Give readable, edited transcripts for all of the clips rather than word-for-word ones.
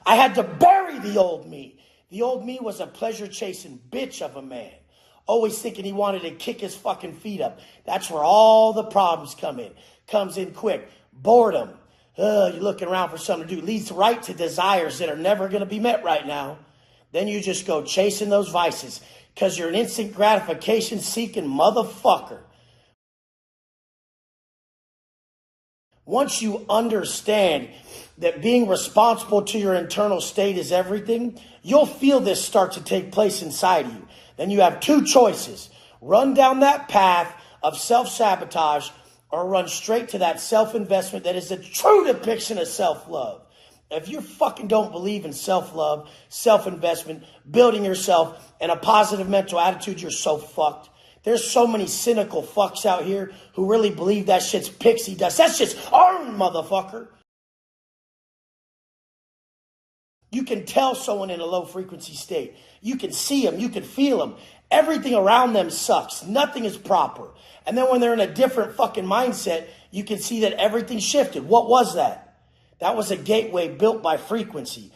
I had to bury the old me. The old me was a pleasure-chasing bitch of a man, always thinking he wanted to kick his fucking feet up. That's where all the problems come in. Comes in quick. Boredom. You're looking around for something to do. Leads right to desires that are never going to be met right now. Then you just go chasing those vices because you're an instant gratification seeking motherfucker. Once you understand that being responsible to your internal state is everything, you'll feel this start to take place inside of you. Then you have two choices. Run down that path of self-sabotage or run straight to that self-investment that is a true depiction of self-love. If you fucking don't believe in self-love, self-investment, building yourself, and a positive mental attitude, you're so fucked. There's so many cynical fucks out here who really believe that shit's pixie dust. That shit's earned, motherfucker. You can tell someone in a low frequency state. You can see them. You can feel them. Everything around them sucks. Nothing is proper. And then when they're in a different fucking mindset, you can see that everything shifted. What was that? That was a gateway built by frequency.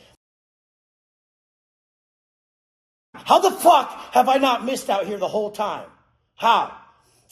How the fuck have I not missed out here the whole time? How?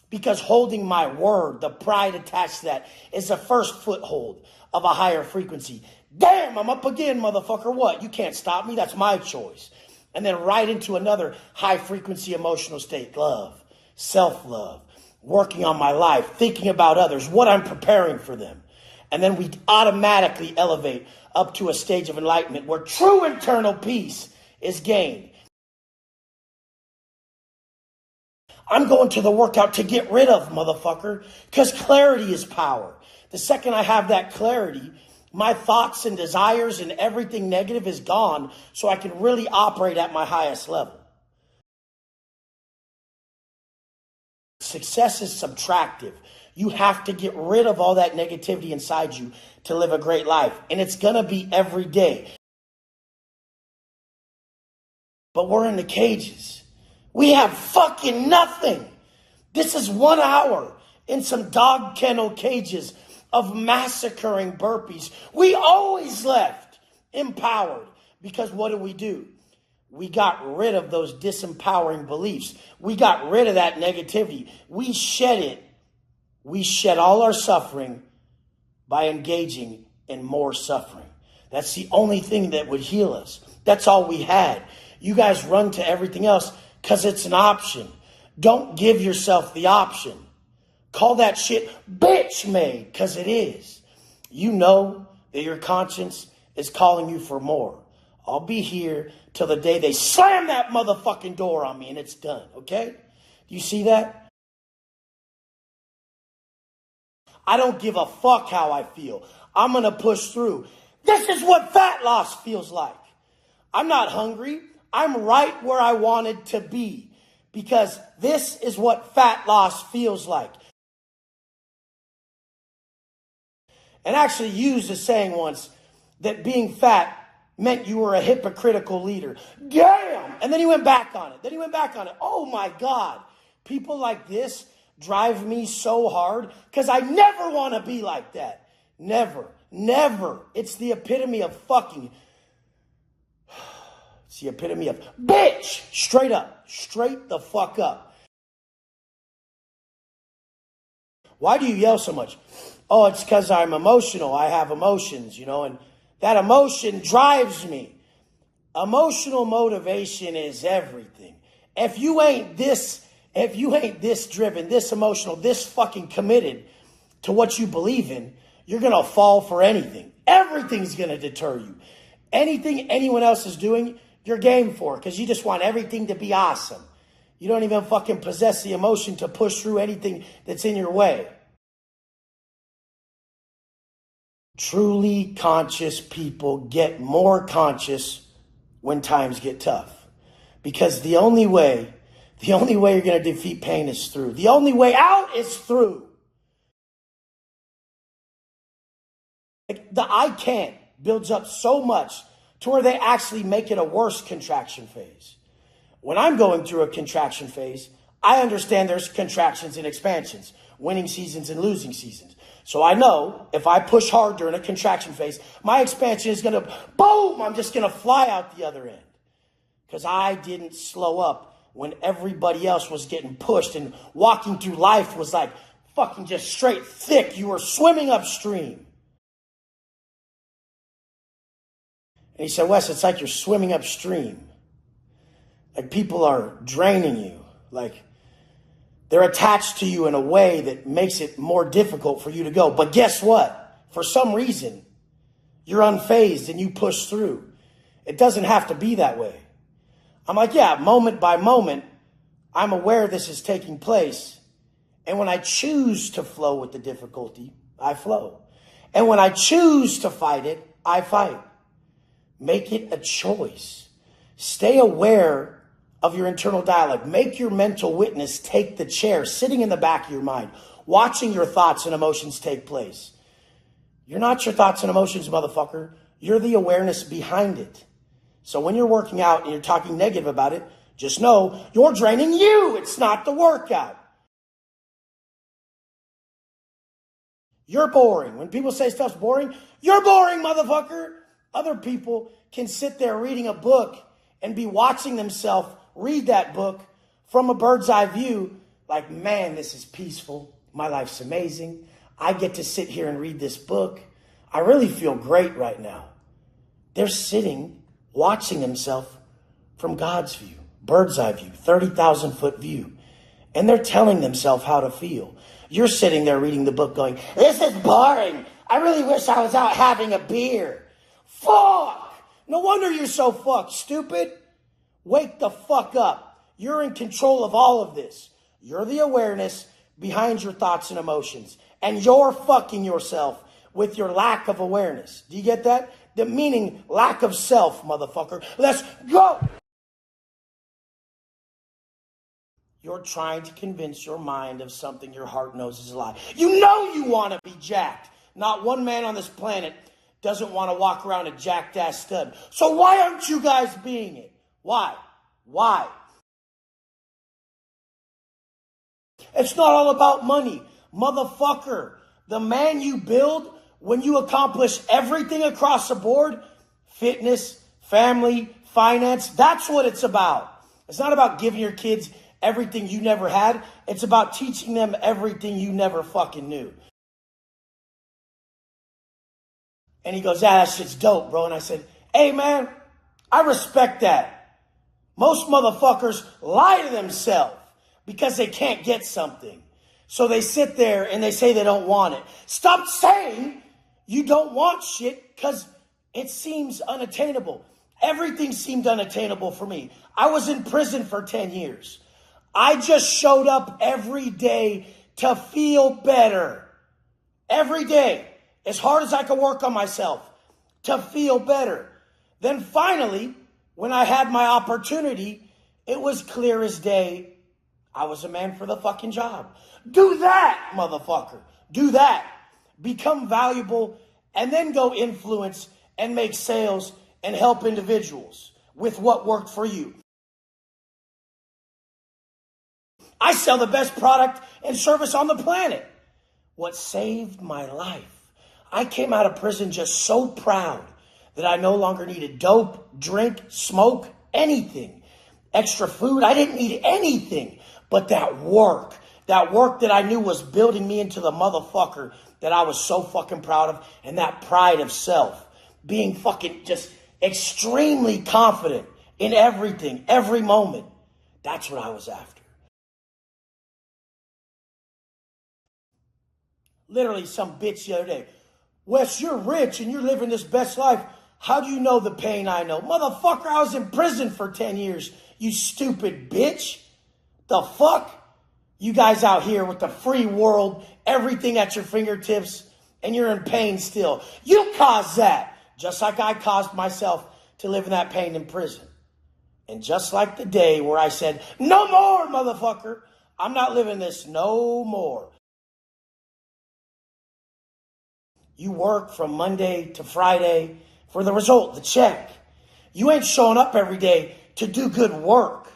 Because holding my word, the pride attached to that, is the first foothold of a higher frequency. Damn, I'm up again, motherfucker. What? You can't stop me. That's my choice. And then right into another high frequency emotional state. Love, self-love, working on my life, thinking about others, what I'm preparing for them. And then we automatically elevate up to a stage of enlightenment where true internal peace is gained. I'm going to the workout to get rid of, motherfucker, because clarity is power. The second I have that clarity, my thoughts and desires and everything negative is gone, so I can really operate at my highest level. Success is subtractive. You have to get rid of all that negativity inside you to live a great life. And it's going to be every day. But we're in the cages. We have fucking nothing. This is 1 hour in some dog kennel cages of massacring burpees. We always left empowered because what do? We got rid of those disempowering beliefs. We got rid of that negativity. We shed it. We shed all our suffering by engaging in more suffering. That's the only thing that would heal us. That's all we had. You guys run to everything else because it's an option. Don't give yourself the option. Call that shit bitch made, because it is. You know that your conscience is calling you for more. I'll be here till the day they slam that motherfucking door on me and it's done, okay? Do you see that? I don't give a fuck how I feel. I'm going to push through. This is what fat loss feels like. I'm not hungry. I'm right where I wanted to be because this is what fat loss feels like. And actually used a saying once that being fat meant you were a hypocritical leader. Damn! And then he went back on it. Oh my God. People like this drive me so hard because I never want to be like that. Never. It's the epitome of fucking... It's the epitome of bitch. Straight up. Straight the fuck up. Why do you yell so much? Oh, it's because I'm emotional. I have emotions, and that emotion drives me. Emotional motivation is everything. If you ain't this driven, this emotional, this fucking committed to what you believe in, you're going to fall for anything. Everything's going to deter you. Anything anyone else is doing, you're game for because you just want everything to be awesome. You don't even fucking possess the emotion to push through anything that's in your way. Truly conscious people get more conscious when times get tough. Because the only way you're going to defeat pain is through. The only way out is through. Like the I can't builds up so much to where they actually make it a worse contraction phase. When I'm going through a contraction phase, I understand there's contractions and expansions, winning seasons and losing seasons. So I know if I push hard during a contraction phase, my expansion is going to, boom, I'm just going to fly out the other end. Because I didn't slow up when everybody else was getting pushed and walking through life was like fucking just straight thick. You were swimming upstream. And he said, Wes, it's like you're swimming upstream. Like people are draining you. Like they're attached to you in a way that makes it more difficult for you to go. But guess what? For some reason, you're unfazed and you push through. It doesn't have to be that way. I'm like, yeah, moment by moment, I'm aware this is taking place. And when I choose to flow with the difficulty, I flow. And when I choose to fight it, I fight. Make it a choice. Stay aware of your internal dialogue. Make your mental witness take the chair, sitting in the back of your mind, watching your thoughts and emotions take place. You're not your thoughts and emotions, motherfucker. You're the awareness behind it. So when you're working out and you're talking negative about it, just know you're draining you. It's not the workout. You're boring. When people say stuff's boring, you're boring, motherfucker. Other people can sit there reading a book and be watching themselves read that book from a bird's eye view. Like, man, this is peaceful. My life's amazing. I get to sit here and read this book. I really feel great right now. They're sitting watching themselves from God's view, bird's eye view, 30,000 foot view. And they're telling themselves how to feel. You're sitting there reading the book going, this is boring. I really wish I was out having a beer. Fuck. No wonder you're so fucked, stupid. Wake the fuck up. You're in control of all of this. You're the awareness behind your thoughts and emotions. And you're fucking yourself with your lack of awareness. Do you get that? The meaning lack of self, motherfucker. Let's go. You're trying to convince your mind of something your heart knows is a lie. You know you want to be jacked. Not one man on this planet doesn't want to walk around a jacked ass stud. So why aren't you guys being it? Why? Why? It's not all about money. Motherfucker, the man you build when you accomplish everything across the board, fitness, family, finance, that's what it's about. It's not about giving your kids everything you never had. It's about teaching them everything you never fucking knew. And he goes, yeah, that shit's dope, bro. And I said, hey, man, I respect that. Most motherfuckers lie to themselves because they can't get something. So they sit there and they say they don't want it. Stop saying you don't want shit because it seems unattainable. Everything seemed unattainable for me. I was in prison for 10 years. I just showed up every day to feel better. Every day. As hard as I could work on myself to feel better. Then finally, when I had my opportunity, it was clear as day. I was a man for the fucking job. Do that, motherfucker. Do that. Become valuable and then go influence and make sales and help individuals with what worked for you. I sell the best product and service on the planet. What saved my life? I came out of prison just so proud that I no longer needed dope, drink, smoke, anything. Extra food, I didn't need anything but that work that I knew was building me into the motherfucker that I was so fucking proud of, and that pride of self. Being fucking just extremely confident in everything, every moment. That's what I was after. Literally some bitch the other day, Wes, you're rich and you're living this best life. How do you know the pain I know? Motherfucker, I was in prison for 10 years, you stupid bitch. The fuck? You guys out here with the free world, everything at your fingertips, and you're in pain still. You caused that, just like I caused myself to live in that pain in prison. And just like the day where I said, no more, motherfucker. I'm not living this no more. You work from Monday to Friday for the result, the check. You ain't showing up every day to do good work.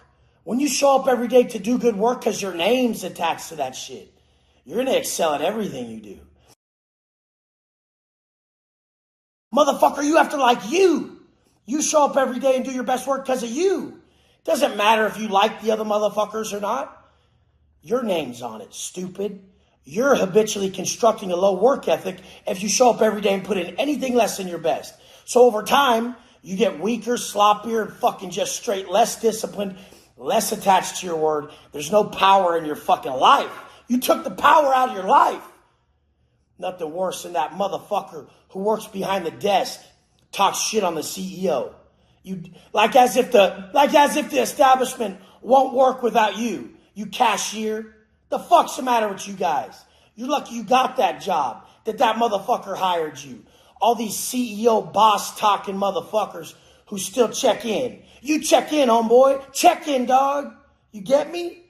When you show up every day to do good work because your name's attached to that shit, you're going to excel at everything you do. Motherfucker, you have to like you. You show up every day and do your best work because of you. Doesn't matter if you like the other motherfuckers or not. Your name's on it, stupid. You're habitually constructing a low work ethic if you show up every day and put in anything less than your best. So over time, you get weaker, sloppier, and fucking just straight less disciplined, less attached to your word. There's no power in your fucking life. You took the power out of your life. Nothing worse than that motherfucker who works behind the desk, talks shit on the CEO. You like as if the establishment won't work without you. You cashier. The fuck's the matter with you guys? You're lucky you got that job, that motherfucker hired you. All these CEO boss talking motherfuckers who still check in. You check in, homeboy. Check in, dog. You get me?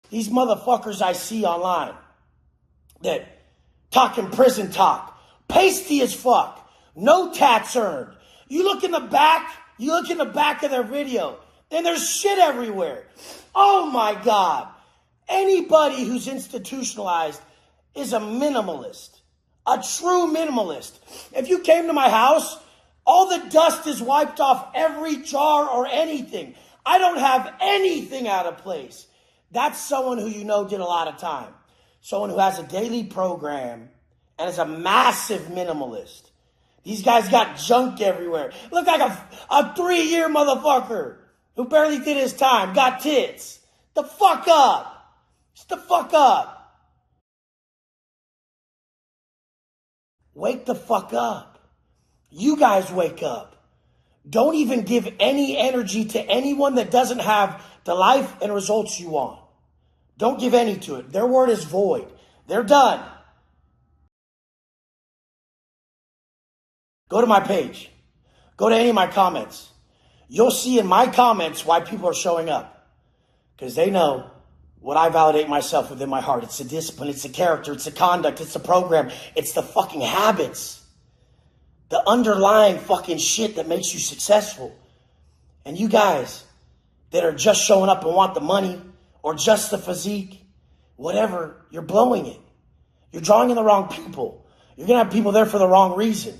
These motherfuckers I see online that talking prison talk, pasty as fuck, no tats earned. You look in the back of their video, and there's shit everywhere. Oh my God. Anybody who's institutionalized is a minimalist, a true minimalist. If you came to my house, all the dust is wiped off every jar or anything. I don't have anything out of place. That's someone who you know did a lot of time. Someone who has a daily program and is a massive minimalist. These guys got junk everywhere. Look like a 3-year motherfucker who barely did his time, got tits. The fuck up. Just the fuck up. Wake the fuck up. You guys wake up. Don't even give any energy to anyone that doesn't have the life and results you want. Don't give any to it. Their word is void. They're done. Go to my page. Go to any of my comments. You'll see in my comments why people are showing up. Because they know what I validate myself within my heart. It's the discipline. It's the character. It's the conduct. It's the program. It's the fucking habits. The underlying fucking shit that makes you successful. And you guys that are just showing up and want the money or just the physique, whatever, you're blowing it. You're drawing in the wrong people. You're going to have people there for the wrong reason.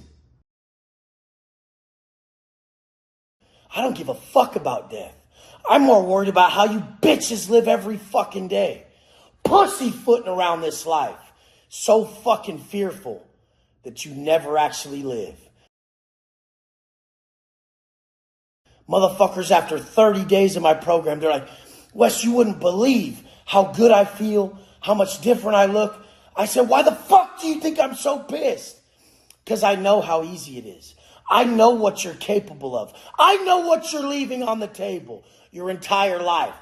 I don't give a fuck about death. I'm more worried about how you bitches live every fucking day. Pussyfooting around this life. So fucking fearful that you never actually live. Motherfuckers, after 30 days of my program, they're like, Wes, you wouldn't believe how good I feel, how much different I look. I said, why the fuck do you think I'm so pissed? Because I know how easy it is. I know what you're capable of. I know what you're leaving on the table your entire life.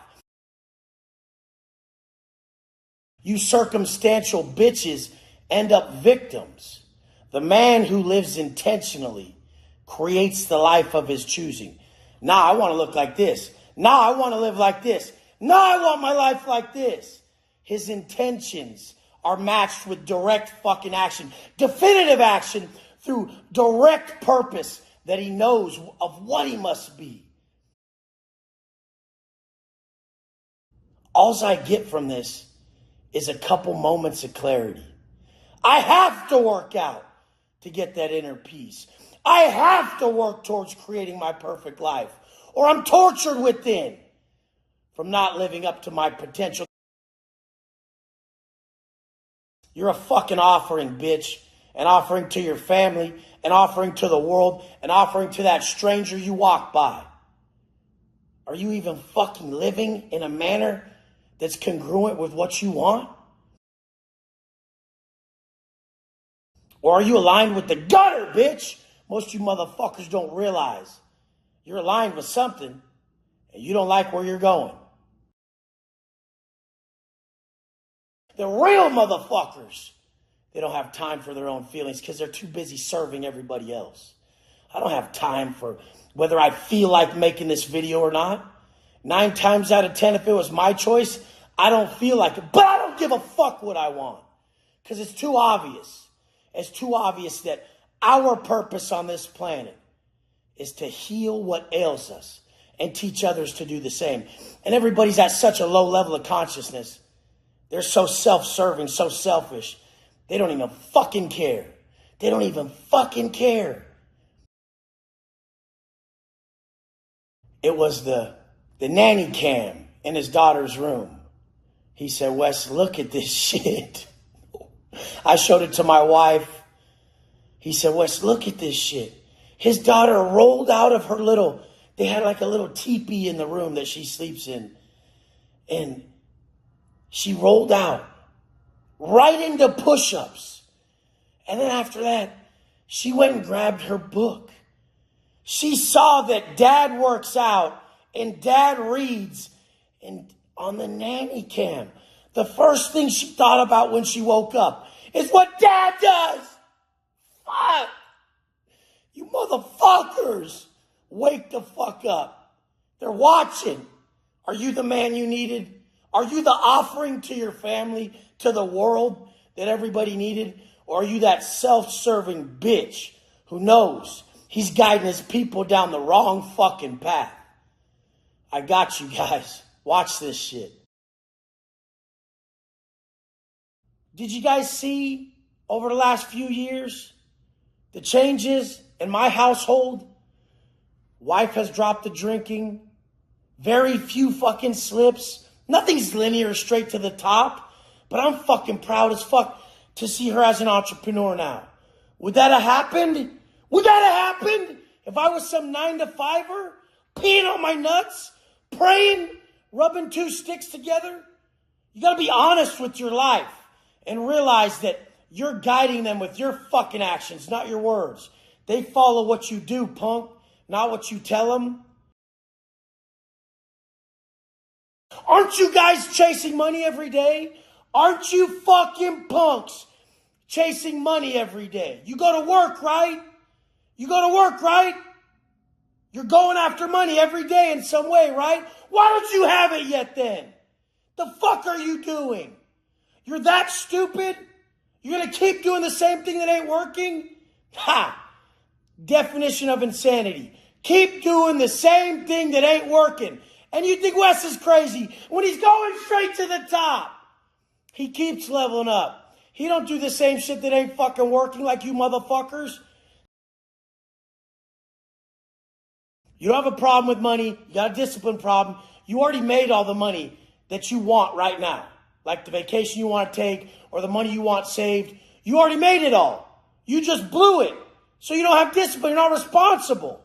You circumstantial bitches end up victims. The man who lives intentionally creates the life of his choosing. Now I want to look like this. Now I want to live like this. Now I want my life like this. His intentions are matched with direct fucking action. Definitive action through direct purpose that he knows of what he must be. All I get from this is a couple moments of clarity. I have to work out to get that inner peace. I have to work towards creating my perfect life, or I'm tortured within from not living up to my potential. You're a fucking offering, bitch. An offering to your family, an offering to the world, an offering to that stranger you walk by. Are you even fucking living in a manner that's congruent with what you want? Or are you aligned with the gutter, bitch? Most of you motherfuckers don't realize you're aligned with something and you don't like where you're going. The real motherfuckers, they don't have time for their own feelings because they're too busy serving everybody else. I don't have time for whether I feel like making this video or not. 9 times out of 10, if it was my choice, I don't feel like it. But I don't give a fuck what I want because it's too obvious. It's too obvious that our purpose on this planet is to heal what ails us and teach others to do the same. And everybody's at such a low level of consciousness. They're so self-serving, so selfish. They don't even fucking care. They don't even fucking care. It was the nanny cam in his daughter's room. He said, Wes, look at this shit. I showed it to my wife. He said, Wes, look at this shit. His daughter rolled out of her they had like a little teepee in the room that she sleeps in. And she rolled out right into push-ups. And then after that, she went and grabbed her book. She saw that dad works out and dad reads and on the nanny cam. The first thing she thought about when she woke up is what dad does. Fuck. You motherfuckers. Wake the fuck up. They're watching. Are you the man you needed? Are you the offering to your family, to the world that everybody needed? Or are you that self-serving bitch who knows he's guiding his people down the wrong fucking path? I got you guys. Watch this shit. Did you guys see over the last few years the changes in my household? Wife has dropped the drinking. Very few fucking slips. Nothing's linear straight to the top. But I'm fucking proud as fuck to see her as an entrepreneur now. Would that have happened? Would that have happened if I was some 9-to-5er peeing on my nuts, praying, rubbing two sticks together? You gotta be honest with your life and realize that you're guiding them with your fucking actions, not your words. They follow what you do, punk, not what you tell them. Aren't you guys chasing money every day? Aren't you fucking punks chasing money every day? You go to work, right? You go to work, right? You're going after money every day in some way, right? Why don't you have it yet then? The fuck are you doing? You're that stupid? You're going to keep doing the same thing that ain't working? Ha! Definition of insanity. Keep doing the same thing that ain't working. And you think Wes is crazy when he's going straight to the top. He keeps leveling up. He don't do the same shit that ain't fucking working like you motherfuckers. You don't have a problem with money. You got a discipline problem. You already made all the money that you want right now. Like the vacation you want to take or the money you want saved. You already made it all. You just blew it. So you don't have discipline. You're not responsible.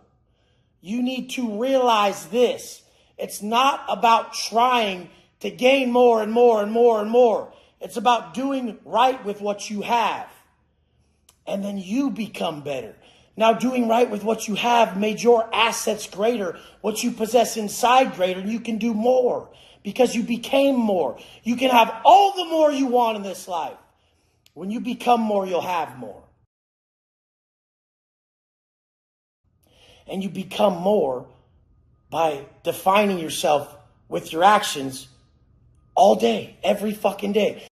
You need to realize this. It's not about trying to gain more and more and more and more. It's about doing right with what you have. And then you become better. Now, doing right with what you have made your assets greater, what you possess inside greater, and you can do more because you became more. You can have all the more you want in this life. When you become more, you'll have more. And you become more by defining yourself with your actions all day, every fucking day.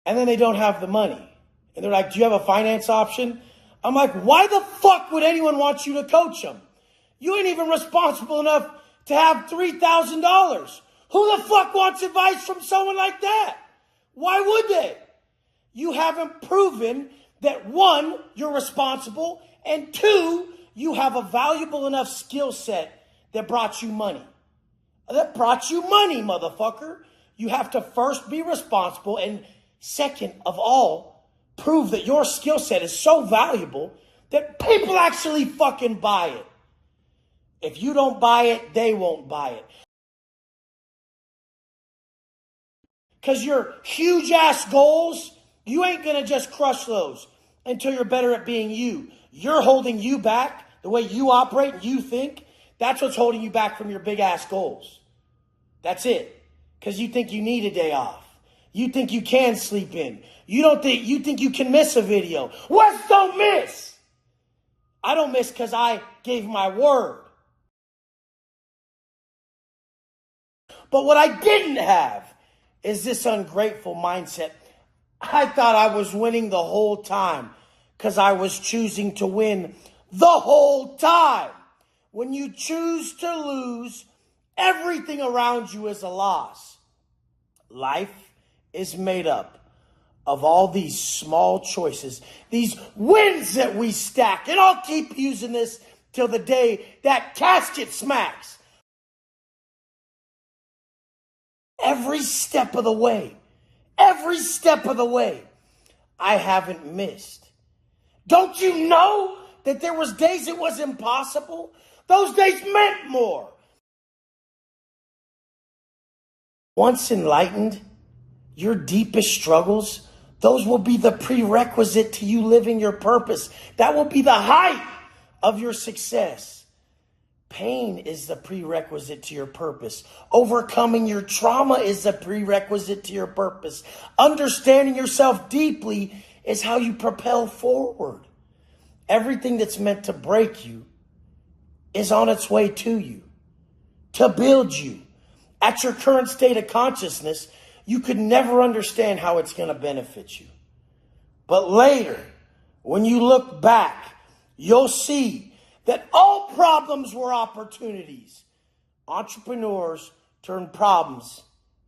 And then they don't have the money. And they're like, do you have a finance option? I'm like, why the fuck would anyone want you to coach them? You ain't even responsible enough to have $3,000. Who the fuck wants advice from someone like that? Why would they? You haven't proven that one, you're responsible, and two, you have a valuable enough skill set that brought you money. That brought you money, motherfucker. You have to first be responsible, and second of all, prove that your skill set is so valuable that people actually fucking buy it. If you don't buy it, they won't buy it. Because your huge ass goals, you ain't going to just crush those until you're better at being you. You're holding you back, the way you operate and you think. That's what's holding you back from your big ass goals. That's it. Because you think you need a day off. You think you can sleep in. You think you can miss a video. Wes don't miss. I don't miss because I gave my word. But what I didn't have is this ungrateful mindset. I thought I was winning the whole time because I was choosing to win the whole time. When you choose to lose, everything around you is a loss. Life is made up of all these small choices, these wins that we stack. And I'll keep using this till the day that casket smacks. Every step of the way, I haven't missed. Don't you know that there was days it was impossible? Those days meant more. Once enlightened, your deepest struggles, those will be the prerequisite to you living your purpose. That will be the height of your success. Pain is the prerequisite to your purpose. Overcoming your trauma is the prerequisite to your purpose. Understanding yourself deeply is how you propel forward. Everything that's meant to break you is on its way to you, to build you. At your current state of consciousness, you could never understand how it's going to benefit you. But later, when you look back, you'll see that all problems were opportunities. Entrepreneurs turn problems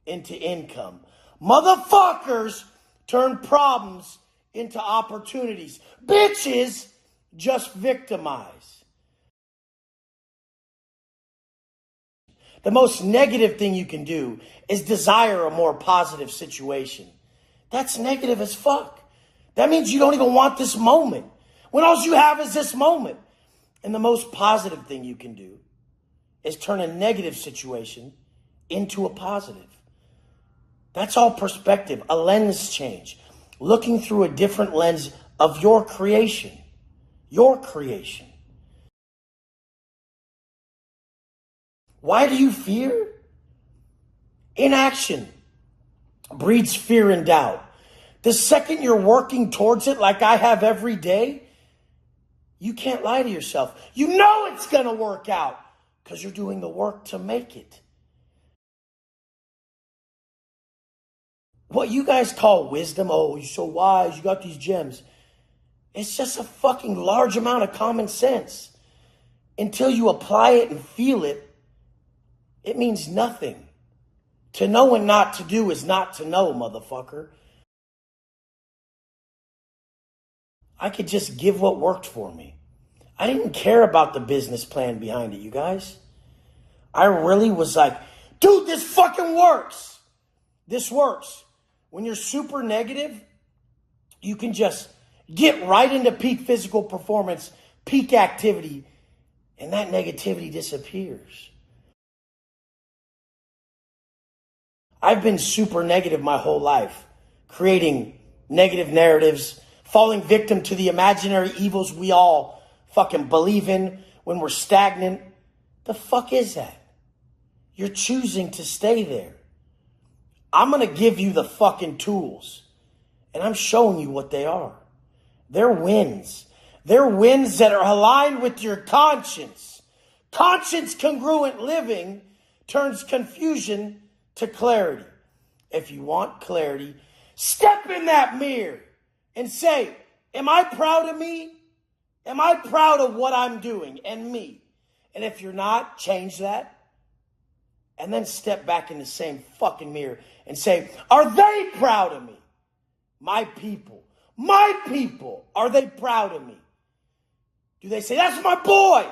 into income. Motherfuckers turn problems into opportunities. Bitches just victimize. The most negative thing you can do is desire a more positive situation. That's negative as fuck. That means you don't even want this moment, when all you have is this moment. And the most positive thing you can do is turn a negative situation into a positive. That's all perspective, a lens change. Looking through a different lens of your creation. Your creation. Why do you fear? Inaction breeds fear and doubt. The second you're working towards it like I have every day, you can't lie to yourself. You know it's going to work out because you're doing the work to make it. What you guys call wisdom, oh, you're so wise, you got these gems. It's just a fucking large amount of common sense. Until you apply it and feel it, it means nothing. To know and not to do is not to know, motherfucker. I could just give what worked for me. I didn't care about the business plan behind it, you guys. I really was like, dude, this fucking works. This works. When you're super negative, you can just get right into peak physical performance, peak activity, and that negativity disappears. I've been super negative my whole life, creating negative narratives, falling victim to the imaginary evils we all fucking believe in when we're stagnant. The fuck is that? You're choosing to stay there. I'm going to give you the fucking tools, and I'm showing you what they are. They're wins. They're wins that are aligned with your conscience. Conscience congruent living turns confusion to clarity. If you want clarity, step in that mirror and say, am I proud of me? Am I proud of what I'm doing and me? And if you're not, change that. And then step back in the same fucking mirror and say, are they proud of me? My people, are they proud of me? Do they say, that's my boy?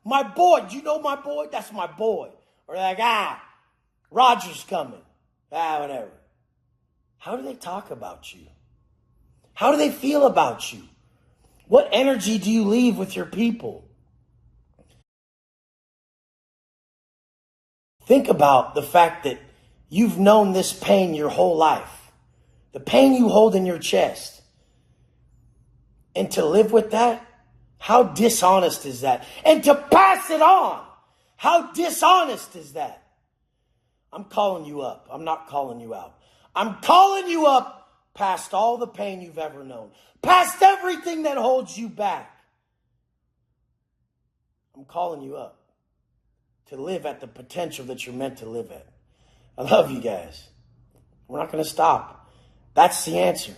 My boy, do you know my boy? That's my boy. Or they're like, Roger's coming. Whatever. How do they talk about you? How do they feel about you? What energy do you leave with your people? Think about the fact that you've known this pain your whole life. The pain you hold in your chest. And to live with that, how dishonest is that? And to pass it on, how dishonest is that? I'm calling you up. I'm not calling you out. I'm calling you up past all the pain you've ever known. Past everything that holds you back. I'm calling you up to live at the potential that you're meant to live at. I love you guys. We're not going to stop. That's the answer.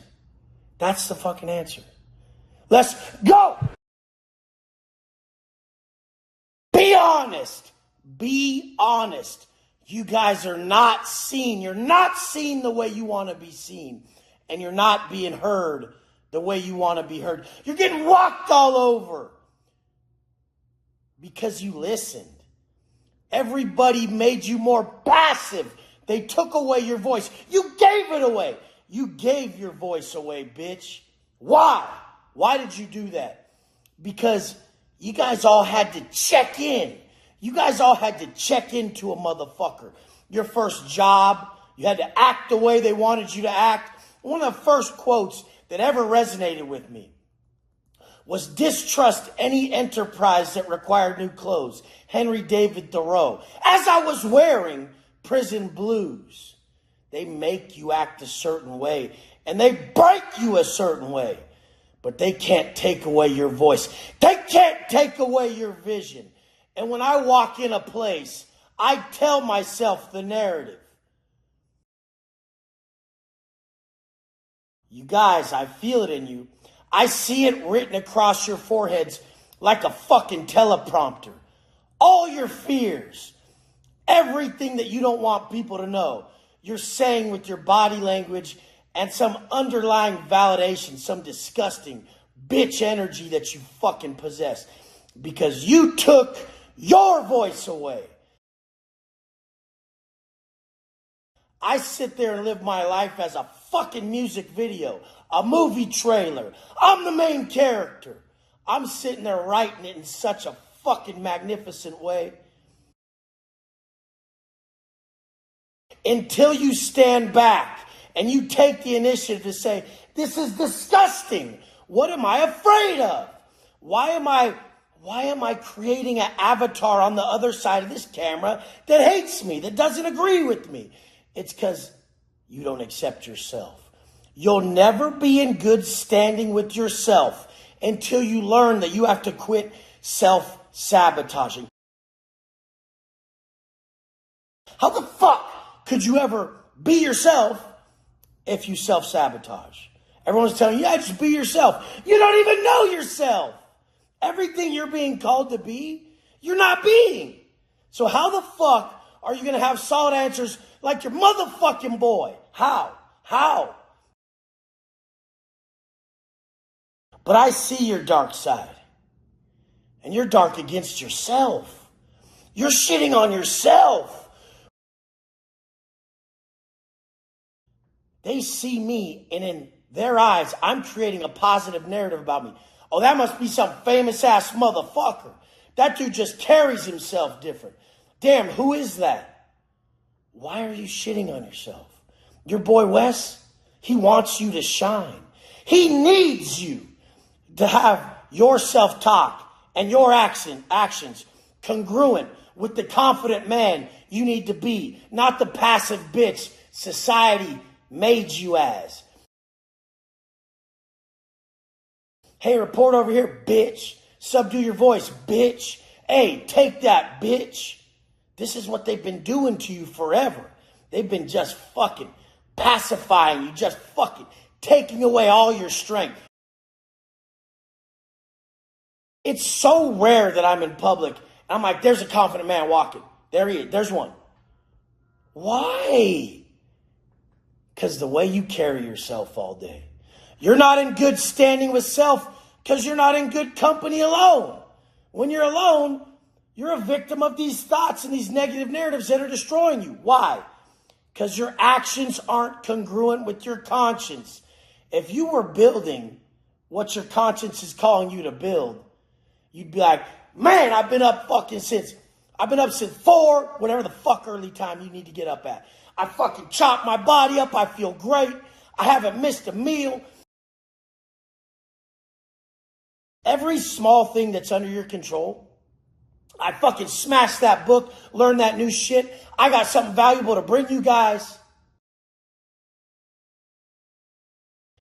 That's the fucking answer. Let's go. Be honest. Be honest. You guys are not seen. You're not seen the way you want to be seen. And you're not being heard the way you want to be heard. You're getting walked all over because you listened. Everybody made you more passive. They took away your voice. You gave it away. You gave your voice away, bitch. Why? Why did you do that? Because you guys all had to check in. You guys all had to check into a motherfucker. Your first job, you had to act the way they wanted you to act. One of the first quotes that ever resonated with me was distrust any enterprise that required new clothes. Henry David Thoreau. As I was wearing prison blues, they make you act a certain way and they break you a certain way, but they can't take away your voice. They can't take away your vision. And when I walk in a place, I tell myself the narrative. You guys, I feel it in you. I see it written across your foreheads like a fucking teleprompter. All your fears, everything that you don't want people to know, you're saying with your body language and some underlying validation, some disgusting bitch energy that you fucking possess because you took your voice away. I sit there and live my life as a fucking music video, a movie trailer. I'm the main character. I'm sitting there writing it in such a fucking magnificent way. Until you stand back and you take the initiative to say, this is disgusting. What am I afraid of? Why am I creating an avatar on the other side of this camera that hates me, that doesn't agree with me? It's because you don't accept yourself. You'll never be in good standing with yourself until you learn that you have to quit self-sabotaging. How the fuck could you ever be yourself if you self-sabotage? Everyone's telling you, yeah, just be yourself. You don't even know yourself. Everything you're being called to be, you're not being. So how the fuck are you going to have solid answers like your motherfucking boy? How? But I see your dark side. And you're dark against yourself. You're shitting on yourself. They see me, and in their eyes, I'm creating a positive narrative about me. Oh, that must be some famous ass motherfucker. That dude just carries himself different. Damn, who is that? Why are you shitting on yourself? Your boy Wes, he wants you to shine. He needs you to have your self-talk and your actions congruent with the confident man you need to be, not the passive bitch society made you as. Hey, report over here, bitch. Subdue your voice, bitch. Hey, take that, bitch. This is what they've been doing to you forever. They've been just fucking pacifying you, just fucking taking away all your strength. It's so rare that I'm in public. I'm like, there's a confident man walking. There he is. There's one. Why? Because the way you carry yourself all day. You're not in good standing with self because you're not in good company alone. When you're alone, you're a victim of these thoughts and these negative narratives that are destroying you. Why? Because your actions aren't congruent with your conscience. If you were building what your conscience is calling you to build, you'd be like, man, I've been up since 4, whatever the fuck early time you need to get up at. I fucking chop my body up. I feel great. I haven't missed a meal. Every small thing that's under your control, I fucking smashed that book, learned that new shit. I got something valuable to bring you guys.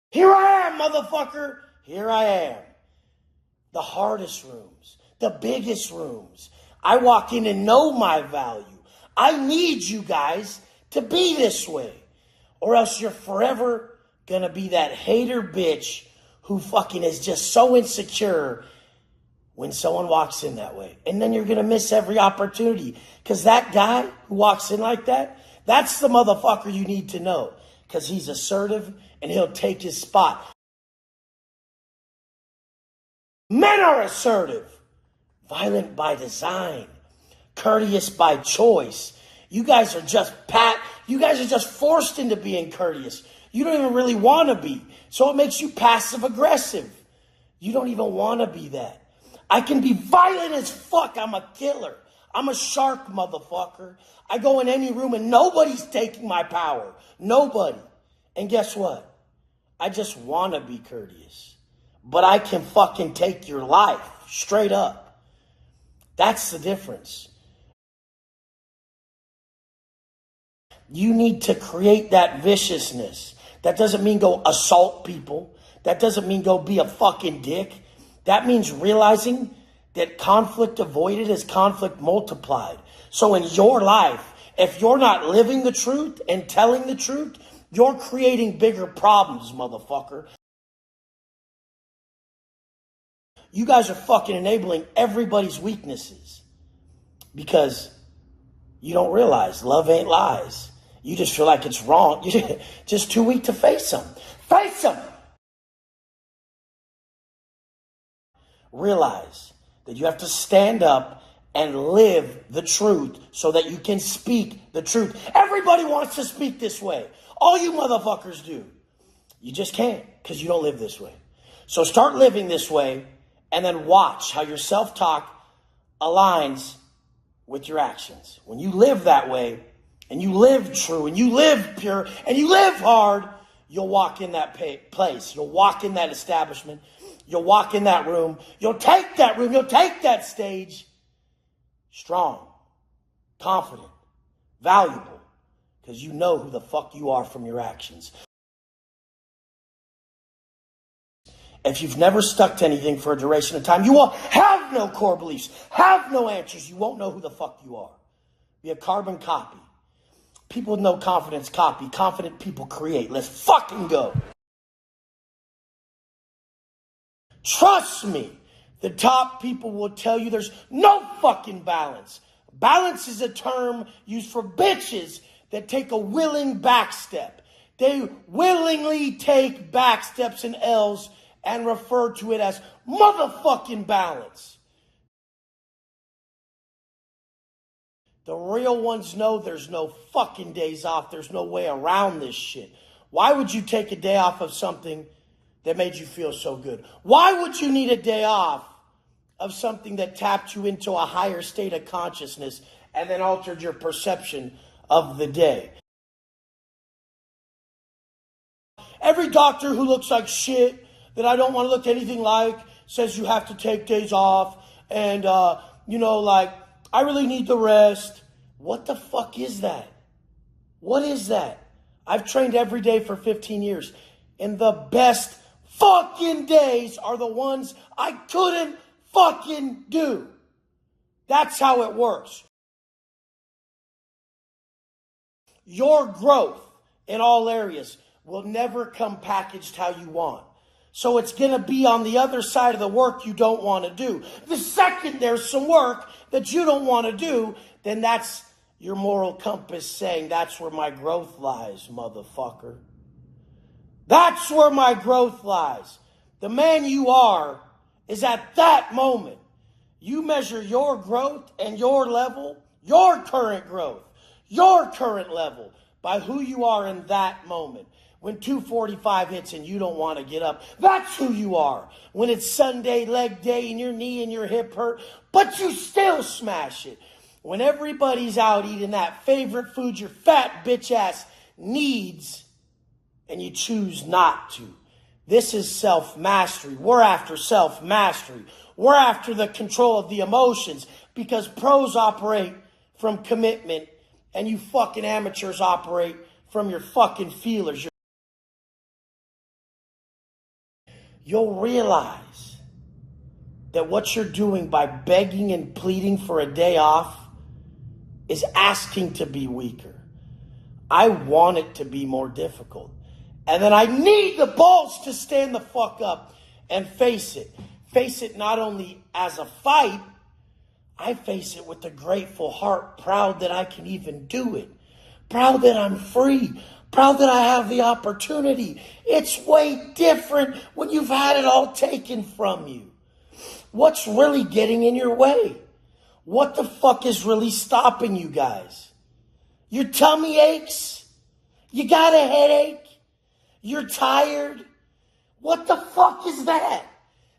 Here I am, motherfucker. Here I am. The hardest rooms, the biggest rooms. I walk in and know my value. I need you guys to be this way, or else you're forever gonna be that hater bitch who fucking is just so insecure when someone walks in that way. And then you're going to miss every opportunity. Because that guy who walks in like that, that's the motherfucker you need to know. Because he's assertive and he'll take his spot. Men are assertive, violent by design, courteous by choice. You guys are just forced into being courteous. You don't even really want to be. So it makes you passive aggressive. You don't even want to be that. I can be violent as fuck. I'm a killer. I'm a shark, motherfucker. I go in any room and nobody's taking my power. Nobody. And guess what? I just want to be courteous. But I can fucking take your life. Straight up. That's the difference. You need to create that viciousness. That doesn't mean go assault people. That doesn't mean go be a fucking dick. That means realizing that conflict avoided is conflict multiplied. So in your life, if you're not living the truth and telling the truth, you're creating bigger problems, motherfucker. You guys are fucking enabling everybody's weaknesses because you don't realize love ain't lies. You just feel like it's wrong. You're just too weak to face them. Face them! Realize that you have to stand up and live the truth so that you can speak the truth. Everybody wants to speak this way. All you motherfuckers do. You just can't because you don't live this way. So start living this way and then watch how your self-talk aligns with your actions. When you live that way and you live true and you live pure and you live hard, you'll walk in that place. You'll walk in that establishment. You'll walk in that room. You'll take that room. You'll take that stage. Strong, confident, valuable, because you know who the fuck you are from your actions. If you've never stuck to anything for a duration of time, you will have no core beliefs, have no answers. You won't know who the fuck you are. Be a carbon copy. People with no confidence copy. Confident people create. Let's fucking go. Trust me, the top people will tell you there's no fucking balance. Balance is a term used for bitches that take a willing backstep. They willingly take backsteps and L's and refer to it as motherfucking balance. The real ones know there's no fucking days off. There's no way around this shit. Why would you take a day off of something that made you feel so good? Why would you need a day off of something that tapped you into a higher state of consciousness and then altered your perception of the day? Every doctor who looks like shit, that I don't want to look anything like, says you have to take days off and, I really need the rest. What the fuck is that? What is that? I've trained every day for 15 years. And the best fucking days are the ones I couldn't fucking do. That's how it works. Your growth in all areas will never come packaged how you want. So it's going to be on the other side of the work you don't want to do. The second there's some work that you don't want to do, then that's your moral compass saying that's where my growth lies, motherfucker. That's where my growth lies. The man you are is at that moment. You measure your growth and your level, your current growth, your current level by who you are in that moment. When 2:45 hits and you don't want to get up, that's who you are. When it's Sunday leg day and your knee and your hip hurt, but you still smash it. When everybody's out eating that favorite food your fat bitch ass needs and you choose not to. This is self-mastery. We're after self-mastery. We're after the control of the emotions because pros operate from commitment and you fucking amateurs operate from your fucking feelers. You'll realize that what you're doing by begging and pleading for a day off is asking to be weaker. I want it to be more difficult. And then I need the balls to stand the fuck up and face it. face it not only as a fight, I face it with a grateful heart, proud that I can even do it, proud that I'm free, proud that I have the opportunity. It's way different when you've had it all taken from you. What's really getting in your way? What the fuck is really stopping you guys? Your tummy aches? You got a headache? You're tired? What the fuck is that?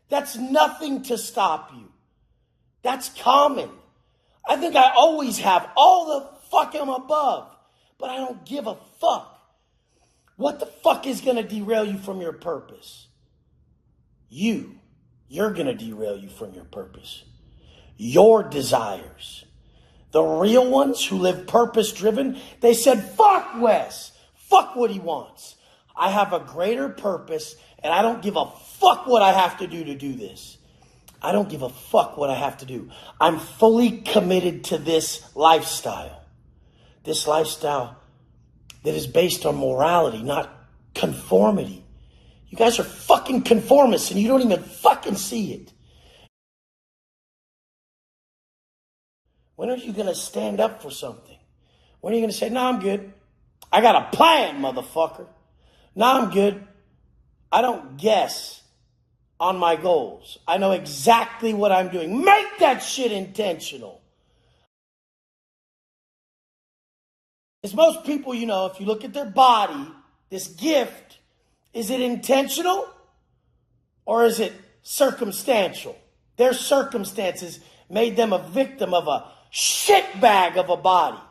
That's nothing to stop you. That's common. I think I always have all the fuck I'm above, but I don't give a fuck. What the fuck is going to derail you from your purpose? You're going to derail you from your purpose. Your desires. The real ones who live purpose-driven, they said, fuck Wes. Fuck what he wants. I have a greater purpose, and I don't give a fuck what I have to do this. I don't give a fuck what I have to do. I'm fully committed to this lifestyle. This lifestyle that is based on morality, not conformity. You guys are fucking conformists and you don't even fucking see it. When are you going to stand up for something? When are you going to say, no, I'm good. I got a plan, motherfucker. No, I'm good. I don't guess on my goals. I know exactly what I'm doing. Make that shit intentional. As most people, you know, if you look at their body, this gift, is it intentional or is it circumstantial? Their circumstances made them a victim of a shitbag of a body.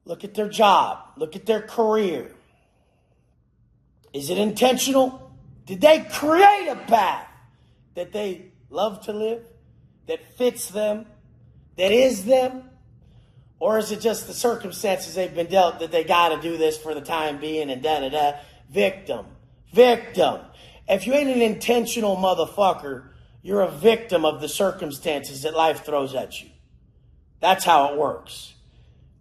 Look at their job. Look at their career. Is it intentional? Did they create a path that they love to live, that fits them, that is them? Or is it just the circumstances they've been dealt that they got to do this for the time being and da-da-da? Victim. If you ain't an intentional motherfucker, you're a victim of the circumstances that life throws at you. That's how it works.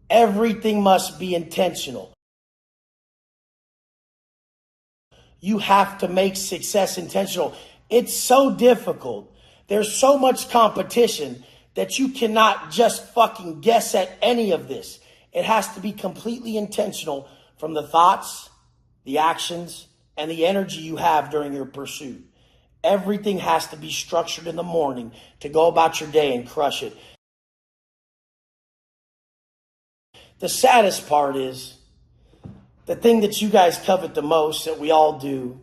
Everything must be intentional. You have to make success intentional. It's so difficult. There's so much competition that you cannot just fucking guess at any of this. It has to be completely intentional from the thoughts, the actions, and the energy you have during your pursuit. Everything has to be structured in the morning to go about your day and crush it. The saddest part is the thing that you guys covet the most, that we all do,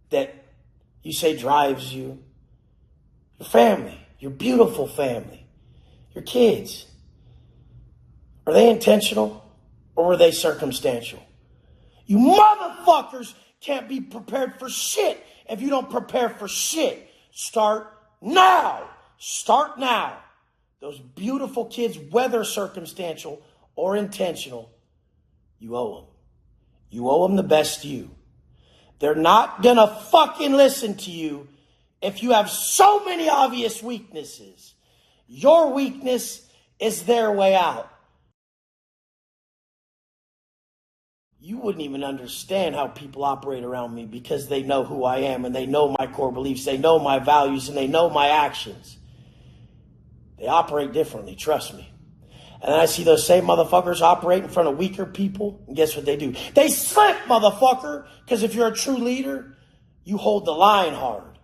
that you say drives you, your family, your beautiful family, your kids. Are they intentional or were they circumstantial? You motherfuckers can't be prepared for shit if you don't prepare for shit. Start now. Start now. Those beautiful kids, whether circumstantial or intentional, you owe them. You owe them the best you. They're not going to fucking listen to you if you have so many obvious weaknesses. Your weakness is their way out. You wouldn't even understand how people operate around me because they know who I am and they know my core beliefs, they know my values, and they know my actions. They operate differently, trust me. And then I see those same motherfuckers operate in front of weaker people, and guess what they do? They slip, motherfucker, because if you're a true leader, you hold the line hard.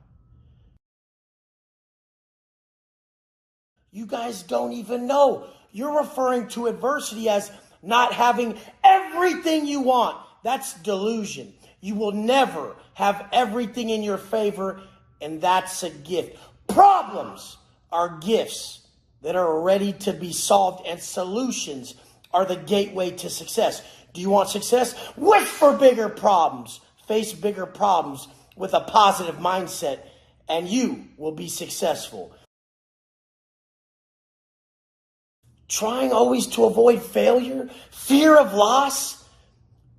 You guys don't even know. You're referring to adversity as not having everything you want. That's delusion. You will never have everything in your favor, and that's a gift. Problems are gifts that are ready to be solved, and solutions are the gateway to success. Do you want success? Wish for bigger problems. Face bigger problems with a positive mindset, and you will be successful. Trying always to avoid failure, fear of loss,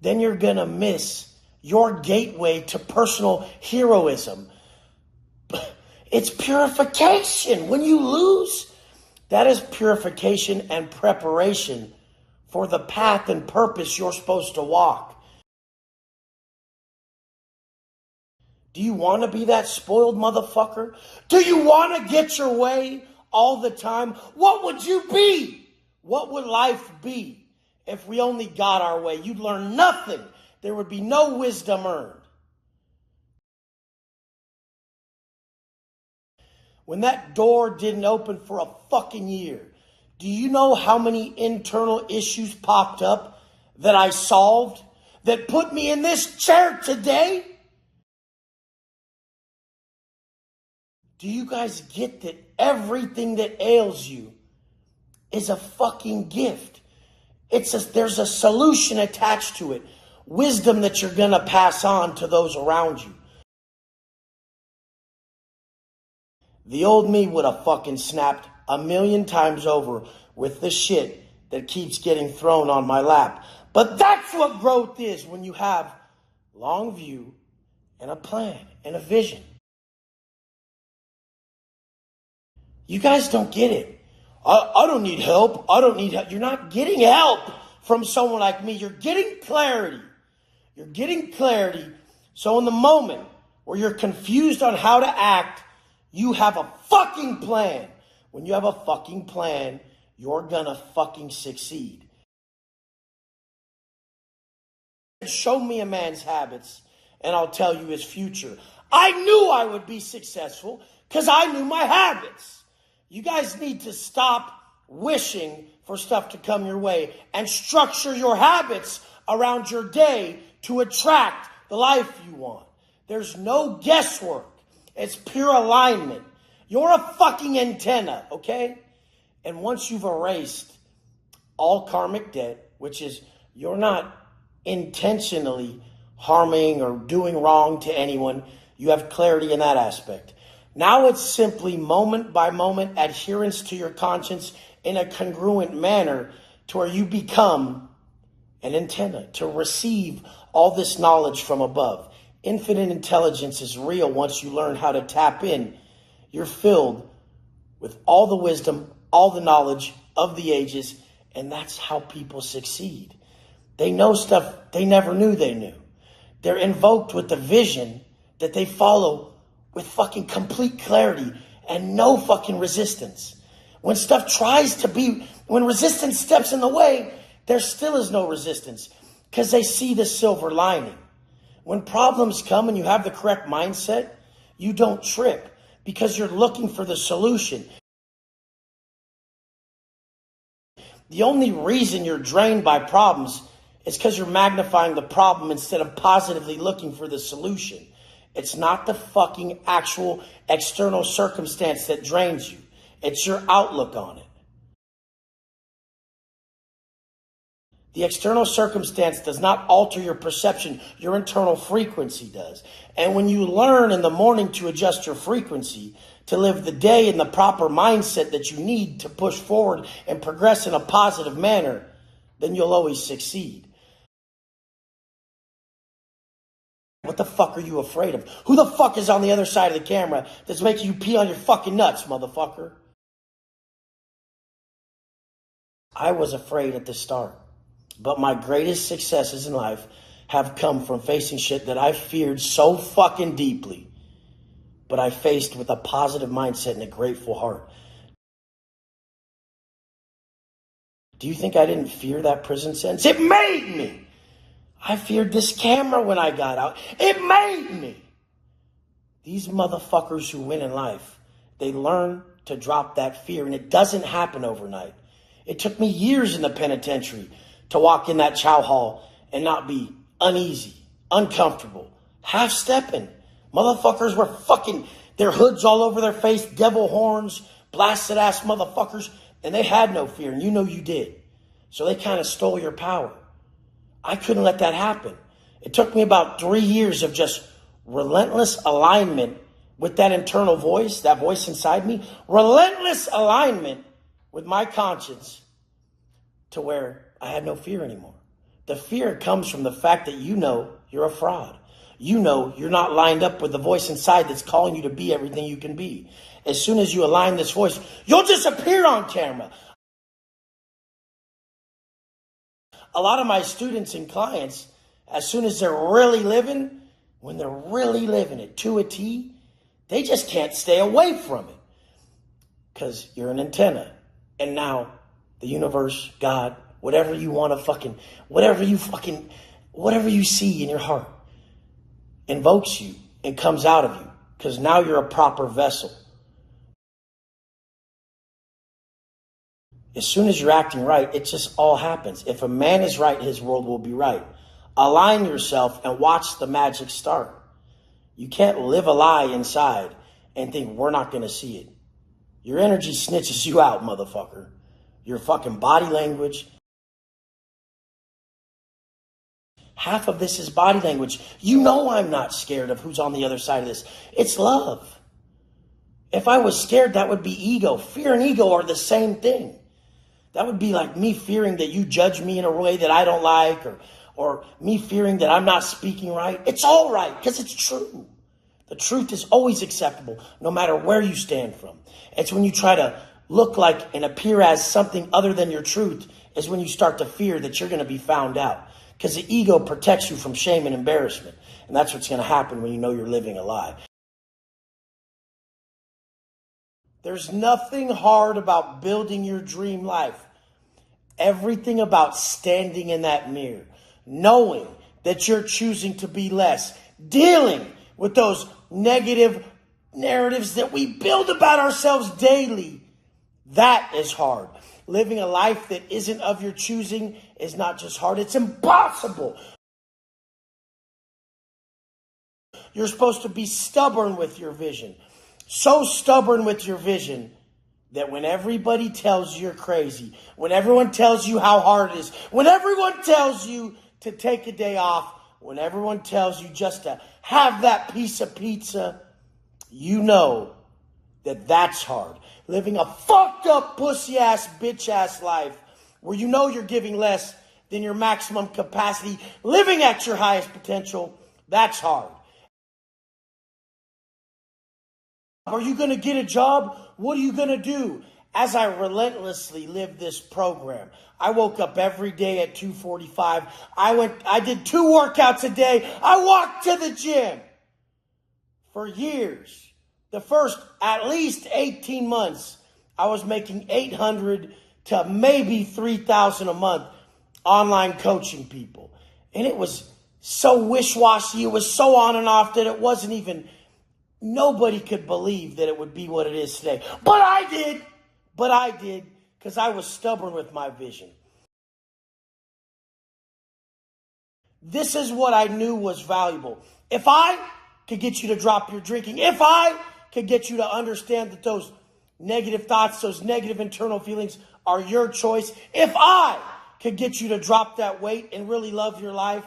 then you're going to miss your gateway to personal heroism. It's purification. When you lose, that is purification and preparation for the path and purpose you're supposed to walk. Do you want to be that spoiled motherfucker? Do you want to get your way all the time? What would you be? What would life be if we only got our way? You'd learn nothing. There would be no wisdom earned. When that door didn't open for a fucking year, do you know how many internal issues popped up that I solved that put me in this chair today? Do you guys get that everything that ails you is a fucking gift? There's a solution attached to it. Wisdom that you're going to pass on to those around you. The old me would have fucking snapped 1,000,000 times over with the shit that keeps getting thrown on my lap. But that's what growth is, when you have long view and a plan and a vision. You guys don't get it. I don't need help. I don't need help. You're not getting help from someone like me. You're getting clarity. You're getting clarity. So in the moment where you're confused on how to act, you have a fucking plan. When you have a fucking plan, you're gonna fucking succeed. Show me a man's habits and I'll tell you his future. I knew I would be successful because I knew my habits. You guys need to stop wishing for stuff to come your way and structure your habits around your day to attract the life you want. There's no guesswork. It's pure alignment. You're a fucking antenna, okay? And once you've erased all karmic debt, which is you're not intentionally harming or doing wrong to anyone, you have clarity in that aspect. Now it's simply moment by moment adherence to your conscience in a congruent manner to where you become an antenna to receive all this knowledge from above. Infinite intelligence is real once you learn how to tap in. You're filled with all the wisdom, all the knowledge of the ages, and that's how people succeed. They know stuff they never knew they knew. They're invoked with the vision that they follow with fucking complete clarity and no fucking resistance. When resistance steps in the way, there still is no resistance because they see the silver lining. When problems come and you have the correct mindset, you don't trip because you're looking for the solution. The only reason you're drained by problems is because you're magnifying the problem instead of positively looking for the solution. It's not the fucking actual external circumstance that drains you. It's your outlook on it. The external circumstance does not alter your perception. Your internal frequency does. And when you learn in the morning to adjust your frequency, to live the day in the proper mindset that you need to push forward and progress in a positive manner, then you'll always succeed. What the fuck are you afraid of? Who the fuck is on the other side of the camera that's making you pee on your fucking nuts, motherfucker? I was afraid at the start, but my greatest successes in life have come from facing shit that I feared so fucking deeply, but I faced with a positive mindset and a grateful heart. Do you think I didn't fear that prison sentence? It made me. I feared this camera when I got out. It made me. These motherfuckers who win in life, they learn to drop that fear, and it doesn't happen overnight. It took me years in the penitentiary to walk in that chow hall and not be uneasy, uncomfortable, half-stepping. Motherfuckers were fucking, their hoods all over their face, devil horns, blasted-ass motherfuckers, and they had no fear, and you know you did. So they kind of stole your power. I couldn't let that happen. It took me about 3 years of just relentless alignment with that internal voice, that voice inside me, relentless alignment with my conscience to where I had no fear anymore. The fear comes from the fact that you know you're a fraud. You know you're not lined up with the voice inside that's calling you to be everything you can be. As soon as you align this voice, you'll disappear on camera. A lot of my students and clients, as soon as they're really living, when they're really living it to a T, they just can't stay away from it. Because you're an antenna. And now the universe, God, whatever you want to whatever you see in your heart invokes you and comes out of you. Because now you're a proper vessel. As soon as you're acting right, it just all happens. If a man is right, his world will be right. Align yourself and watch the magic start. You can't live a lie inside and think we're not going to see it. Your energy snitches you out, motherfucker. Your fucking body language. Half of this is body language. You know I'm not scared of who's on the other side of this. It's love. If I was scared, that would be ego. Fear and ego are the same thing. That would be like me fearing that you judge me in a way that I don't like, or me fearing that I'm not speaking right. It's all right because it's true. The truth is always acceptable, no matter where you stand from. It's when you try to look like and appear as something other than your truth is when you start to fear that you're going to be found out. Because the ego protects you from shame and embarrassment. And that's what's going to happen when you know you're living a lie. There's nothing hard about building your dream life. Everything about standing in that mirror, knowing that you're choosing to be less, dealing with those negative narratives that we build about ourselves daily. That is hard. Living a life that isn't of your choosing is not just hard, it's impossible. You're supposed to be stubborn with your vision. So stubborn with your vision that when everybody tells you you're crazy, when everyone tells you how hard it is, when everyone tells you to take a day off, when everyone tells you just to have that piece of pizza, you know that that's hard. Living a fucked up pussy ass bitch ass life where you know you're giving less than your maximum capacity, living at your highest potential, that's hard. Are you going to get a job? What are you going to do? As I relentlessly lived this program, I woke up every day at 2:45. I did 2 workouts a day. I walked to the gym for years. The first at least 18 months, I was making $800 to maybe $3,000 a month online coaching people. And it was so wish-washy. It was so on and off that it wasn't even... Nobody could believe that it would be what it is today. But I did because I was stubborn with my vision. This is what I knew was valuable. If I could get you to drop your drinking, if I could get you to understand that those negative thoughts, those negative internal feelings are your choice, if I could get you to drop that weight and really love your life,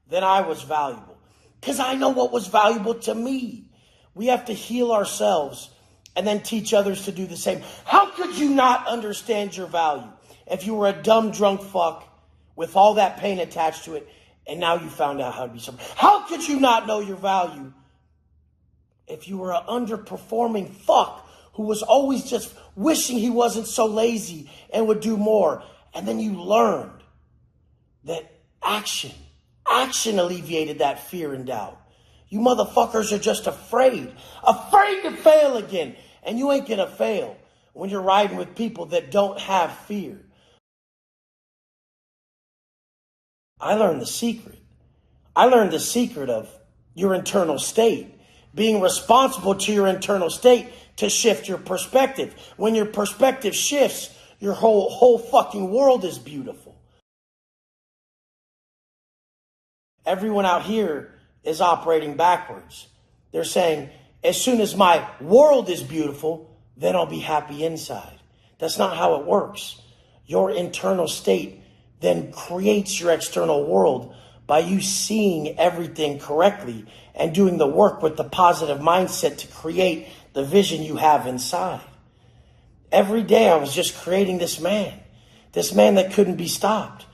then I was valuable. Because I know what was valuable to me. We have to heal ourselves and then teach others to do the same. How could you not understand your value if you were a dumb, drunk fuck with all that pain attached to it and now you found out how to be sober? How could you not know your value if you were an underperforming fuck who was always just wishing he wasn't so lazy and would do more? And then you learned that action alleviated that fear and doubt. You motherfuckers are just afraid to fail again. And you ain't gonna fail when you're riding with people that don't have fear. I learned the secret. I learned the secret of your internal state, being responsible to your internal state to shift your perspective. When your perspective shifts, your whole fucking world is beautiful. Everyone out here is operating backwards. They're saying, as soon as my world is beautiful, then I'll be happy inside. That's not how it works. Your internal state then creates your external world by you seeing everything correctly and doing the work with the positive mindset to create the vision you have inside. Every day I was just creating this man that couldn't be stopped.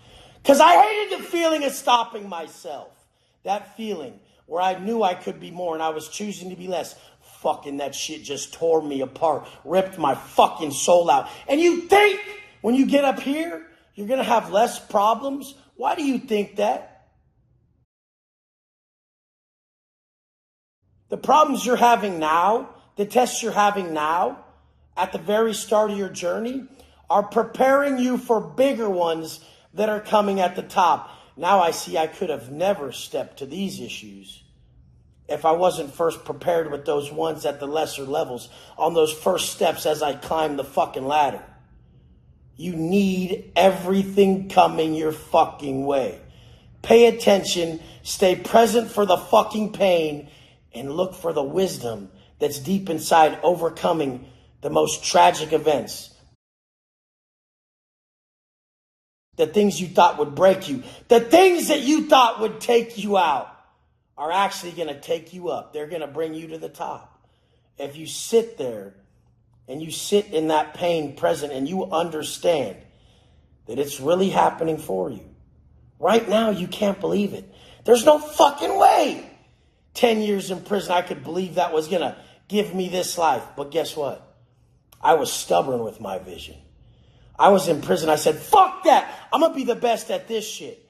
Because I hated the feeling of stopping myself. That feeling where I knew I could be more and I was choosing to be less. Fucking that shit just tore me apart, ripped my fucking soul out. And you think when you get up here, you're going to have less problems? Why do you think that? The problems you're having now, the tests you're having now, at the very start of your journey, are preparing you for bigger ones that are coming at the top. Now I see I could have never stepped to these issues if I wasn't first prepared with those ones at the lesser levels, on those first steps as I climb the fucking ladder. You need everything coming your fucking way. Pay attention, stay present for the fucking pain, and look for the wisdom that's deep inside overcoming the most tragic events. The things you thought would break you, the things that you thought would take you out, are actually going to take you up. They're going to bring you to the top. If you sit there and you sit in that pain present and you understand that it's really happening for you. Right now, you can't believe it. There's no fucking way 10 years in prison I could believe that was going to give me this life. But guess what? I was stubborn with my vision. I was in prison. I said, fuck that. I'm going to be the best at this shit.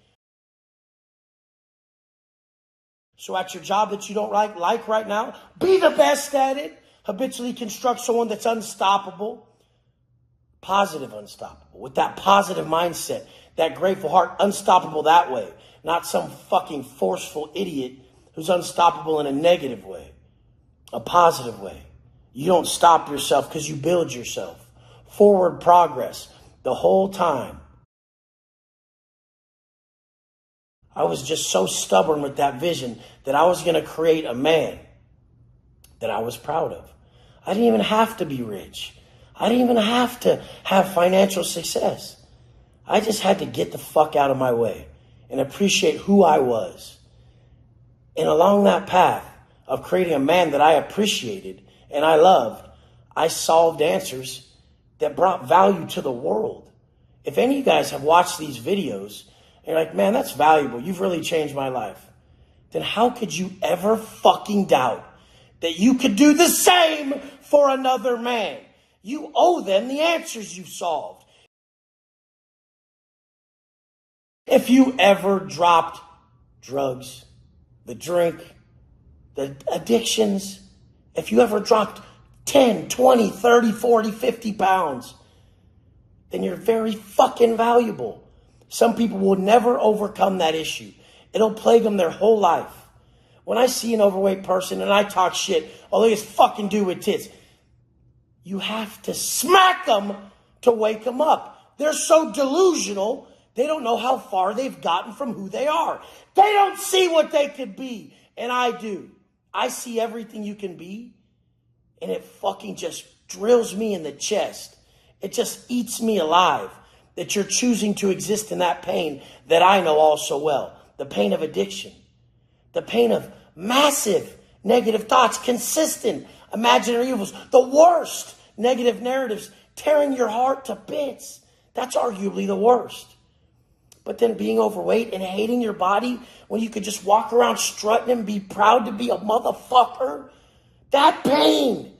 So at your job that you don't like right now, be the best at it. Habitually construct someone that's unstoppable. Positive unstoppable. With that positive mindset, that grateful heart, unstoppable that way. Not some fucking forceful idiot who's unstoppable in a negative way. A positive way. You don't stop yourself because you build yourself. Forward progress the whole time. I was just so stubborn with that vision that I was going to create a man that I was proud of. I didn't even have to be rich. I didn't even have to have financial success. I just had to get the fuck out of my way and appreciate who I was. And along that path of creating a man that I appreciated and I loved, I solved answers that brought value to the world. If any of you guys have watched these videos, and you're like, man, that's valuable. You've really changed my life. Then how could you ever fucking doubt that you could do the same for another man? You owe them the answers you solved. If you ever dropped drugs, the drink, the addictions, if you ever dropped 10, 20, 30, 40, 50 pounds, then you're very fucking valuable. Some people will never overcome that issue. It'll plague them their whole life. When I see an overweight person and I talk shit, oh, look at this fucking dude with tits. You have to smack them to wake them up. They're so delusional, they don't know how far they've gotten from who they are. They don't see what they could be. And I do. I see everything you can be. And it fucking just drills me in the chest. It just eats me alive that you're choosing to exist in that pain that I know all so well. The pain of addiction. The pain of massive negative thoughts, consistent imaginary evils, the worst negative narratives tearing your heart to bits. That's arguably the worst. But then being overweight and hating your body when you could just walk around strutting and be proud to be a motherfucker, that pain,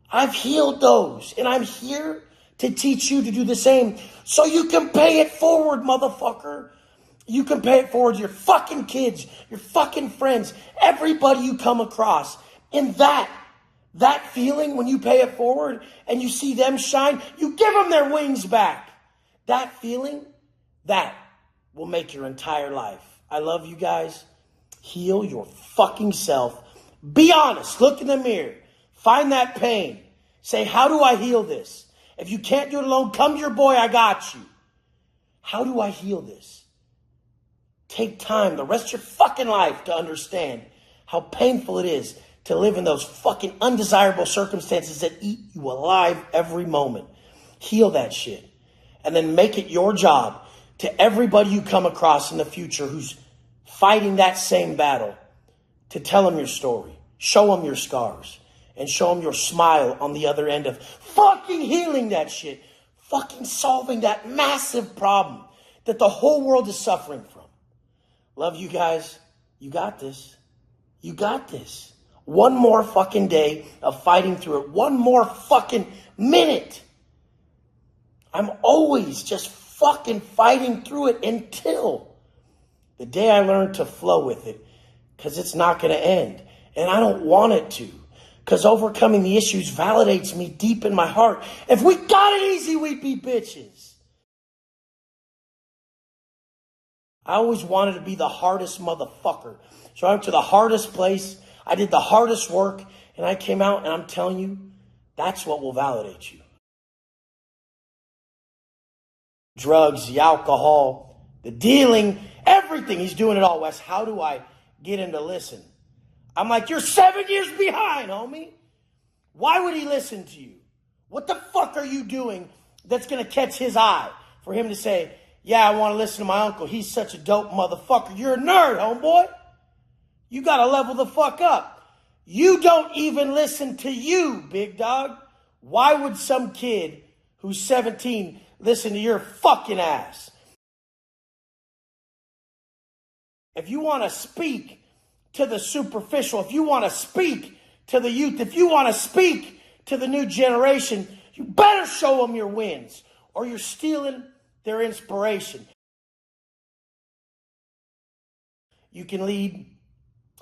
I've healed those. And I'm here to teach you to do the same so you can pay it forward, motherfucker. You can pay it forward to your fucking kids, your fucking friends, everybody you come across. And that feeling when you pay it forward and you see them shine, you give them their wings back. That feeling, that will make your entire life. I love you guys. Heal your fucking self. Be honest. Look in the mirror. Find that pain. Say, how do I heal this? If you can't do it alone, come to your boy. I got you. How do I heal this? Take time, the rest of your fucking life, to understand how painful it is to live in those fucking undesirable circumstances that eat you alive every moment. Heal that shit. And then make it your job to everybody you come across in the future who's fighting that same battle to tell them your story. Show them your scars. And show them your smile on the other end of fucking healing that shit. Fucking solving that massive problem that the whole world is suffering from. Love you guys. You got this. You got this. One more fucking day of fighting through it. One more fucking minute. I'm always just fucking fighting through it until the day I learn to flow with it. Because it's not going to end. And I don't want it to, because overcoming the issues validates me deep in my heart. If we got it easy, we'd be bitches. I always wanted to be the hardest motherfucker. So I went to the hardest place. I did the hardest work, and I came out, and I'm telling you, that's what will validate you. Drugs, the alcohol, the dealing, everything. He's doing it all. Wes, how do I get him to listen? I'm like, you're 7 years behind, homie. Why would he listen to you? What the fuck are you doing that's going to catch his eye for him to say, yeah, I want to listen to my uncle. He's such a dope motherfucker. You're a nerd, homeboy. You got to level the fuck up. You don't even listen to you, big dog. Why would some kid who's 17 listen to your fucking ass? If you want to speak to the superficial, if you want to speak to the youth, if you want to speak to the new generation, you better show them your wins, or you're stealing their inspiration. You can lead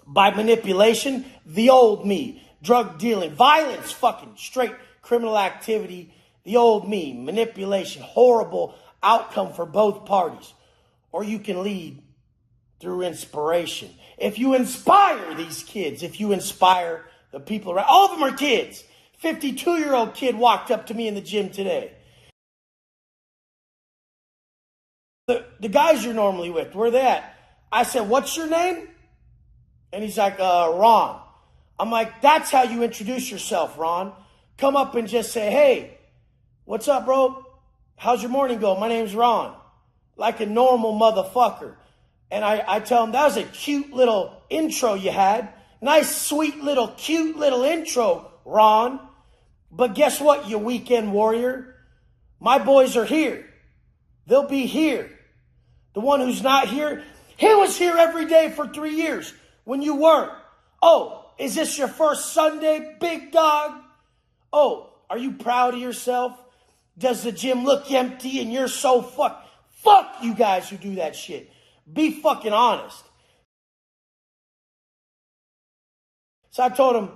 by manipulation, the old me, drug dealing, violence, fucking straight criminal activity, the old me, manipulation, horrible outcome for both parties. Or you can lead through inspiration. If you inspire these kids, if you inspire the people around, all of them are kids. 52-year-old kid walked up to me in the gym today. The guys you're normally with, where they at? I said, what's your name? And he's like, Ron. I'm like, that's how you introduce yourself, Ron. Come up and just say, hey, what's up, bro? How's your morning going? My name's Ron. Like a normal motherfucker. And I tell him, that was a cute little intro you had. Nice, sweet little, cute little intro, Ron. But guess what, you weekend warrior? My boys are here. They'll be here. The one who's not here, he was here every day for 3 years when you weren't. Oh, is this your first Sunday, big dog? Oh, are you proud of yourself? Does the gym look empty and you're so fuck you guys who do that shit. Be fucking honest. So I told him,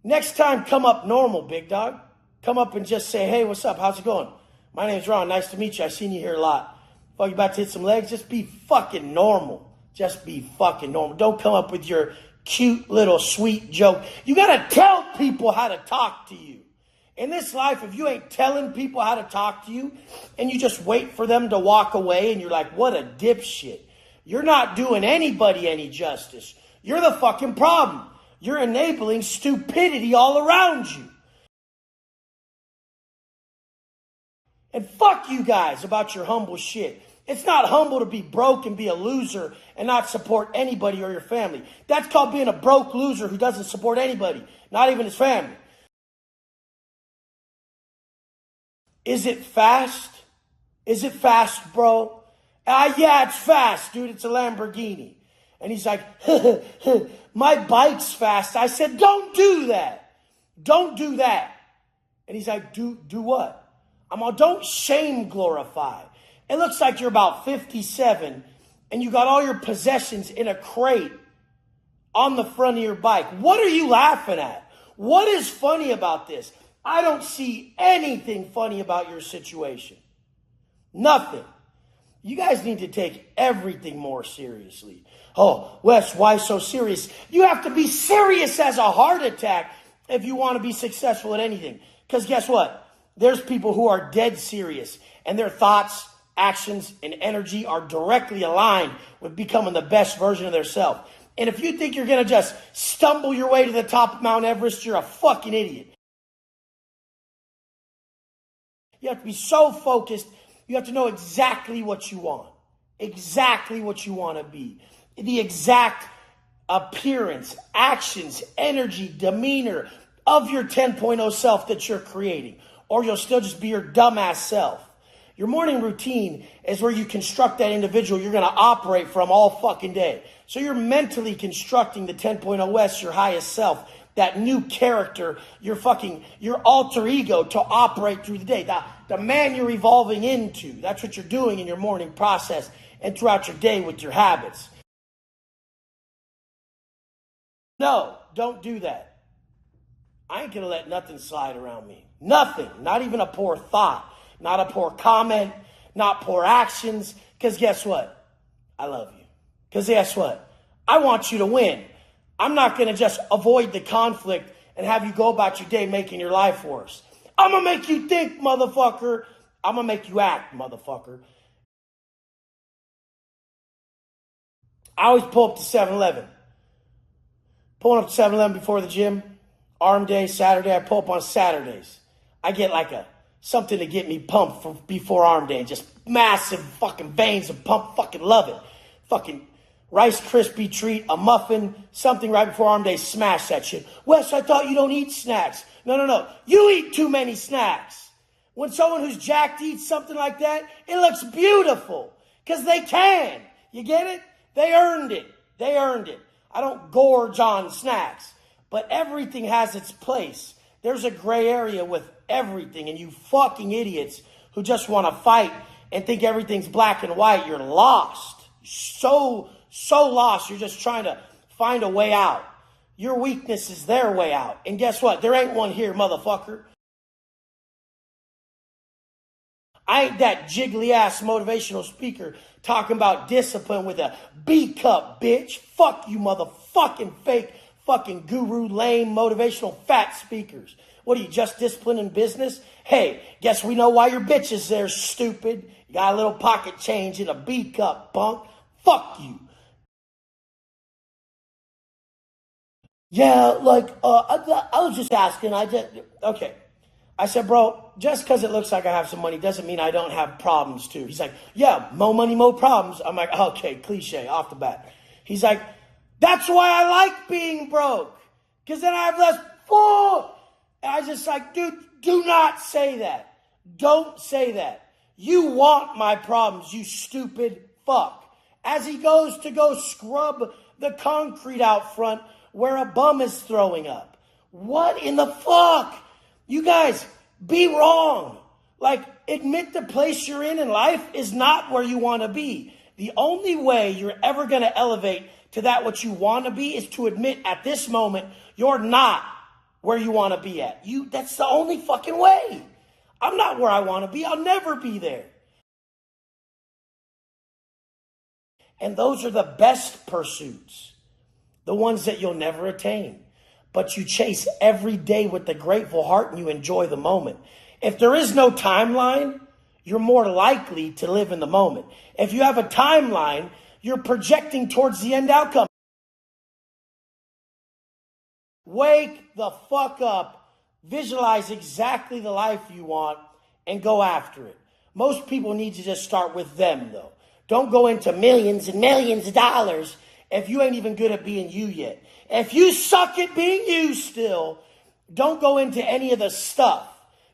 next time come up normal, big dog. Come up and just say, hey, what's up? How's it going? My name's Ron. Nice to meet you. I've seen you here a lot. Fuck, you about to hit some legs? Just be fucking normal. Just be fucking normal. Don't come up with your cute little sweet joke. You got to tell people how to talk to you. In this life, if you ain't telling people how to talk to you and you just wait for them to walk away and you're like, what a dipshit. You're not doing anybody any justice. You're the fucking problem. You're enabling stupidity all around you. And fuck you guys about your humble shit. It's not humble to be broke and be a loser and not support anybody or your family. That's called being a broke loser who doesn't support anybody, not even his family. Is it fast? Is it fast, bro? Yeah, it's fast, dude. It's a Lamborghini. And he's like, my bike's fast. I said, don't do that. Don't do that. And he's like, do what? I'm all, don't shame glorify. It looks like you're about 57 and you got all your possessions in a crate on the front of your bike. What are you laughing at? What is funny about this? I don't see anything funny about your situation. Nothing. You guys need to take everything more seriously. Oh, Wes, why so serious? You have to be serious as a heart attack if you want to be successful at anything. Because guess what? There's people who are dead serious and their thoughts, actions, and energy are directly aligned with becoming the best version of themselves. And if you think you're going to just stumble your way to the top of Mount Everest, you're a fucking idiot. You have to be so focused. You have to know exactly what you want. Exactly what you want to be. The exact appearance, actions, energy, demeanor of your 10.0 self that you're creating. Or you'll still just be your dumbass self. Your morning routine is where you construct that individual you're going to operate from all fucking day. So you're mentally constructing the 10.0 West, your highest self, that new character, your alter ego to operate through the day. The man you're evolving into. That's what you're doing in your morning process and throughout your day with your habits. No. don't do that. I ain't going to let nothing slide around me. Nothing. Not even a poor thought. Not a poor comment. Not poor actions. Because guess what? I love you. Because guess what? I want you to win. I'm not going to just avoid the conflict and have you go about your day making your life worse. I'm going to make you think, motherfucker. I'm going to make you act, motherfucker. I always pull up to 7-Eleven. Pulling up to 7-Eleven before the gym. Arm day, Saturday. I pull up on Saturdays. I get like something to get me pumped for before arm day. Just massive fucking veins of pump. Fucking love it. Fucking Rice Krispie treat, a muffin, something right before arm day. Smash that shit. Wes, I thought you don't eat snacks. No. You eat too many snacks. When someone who's jacked eats something like that, it looks beautiful. Because they can. You get it? They earned it. They earned it. I don't gorge on snacks. But everything has its place. There's a gray area with everything. And you fucking idiots who just want to fight and think everything's black and white, you're lost. So lost. You're just trying to find a way out. Your weakness is their way out. And guess what? There ain't one here, motherfucker. I ain't that jiggly ass motivational speaker talking about discipline with a B cup, bitch. Fuck you, motherfucking fake, fucking guru, lame, motivational fat speakers. What are you, just disciplined in business? Hey, guess we know why your bitch is there, stupid. You got a little pocket change in a B cup, punk. Fuck you. Yeah, like, I was just asking. Okay. I said, bro, just because it looks like I have some money doesn't mean I don't have problems too. He's like, yeah, more money, more problems. I'm like, okay, cliche, off the bat. He's like, that's why I like being broke. Because then I have less food. And I just like, dude, do not say that. Don't say that. You want my problems, you stupid fuck. As he goes to go scrub the concrete out front where a bum is throwing up. What in the fuck? You guys, be wrong. Like, admit the place you're in life is not where you want to be. The only way you're ever going to elevate to that what you want to be is to admit at this moment you're not where you want to be at. That's the only fucking way. I'm not where I want to be. I'll never be there. And those are the best pursuits. The ones that you'll never attain. But you chase every day with a grateful heart and you enjoy the moment. If there is no timeline, you're more likely to live in the moment. If you have a timeline, you're projecting towards the end outcome. Wake the fuck up. Visualize exactly the life you want and go after it. Most people need to just start with them, though. Don't go into millions and millions of dollars if you ain't even good at being you yet. If you suck at being you still, don't go into any of the stuff.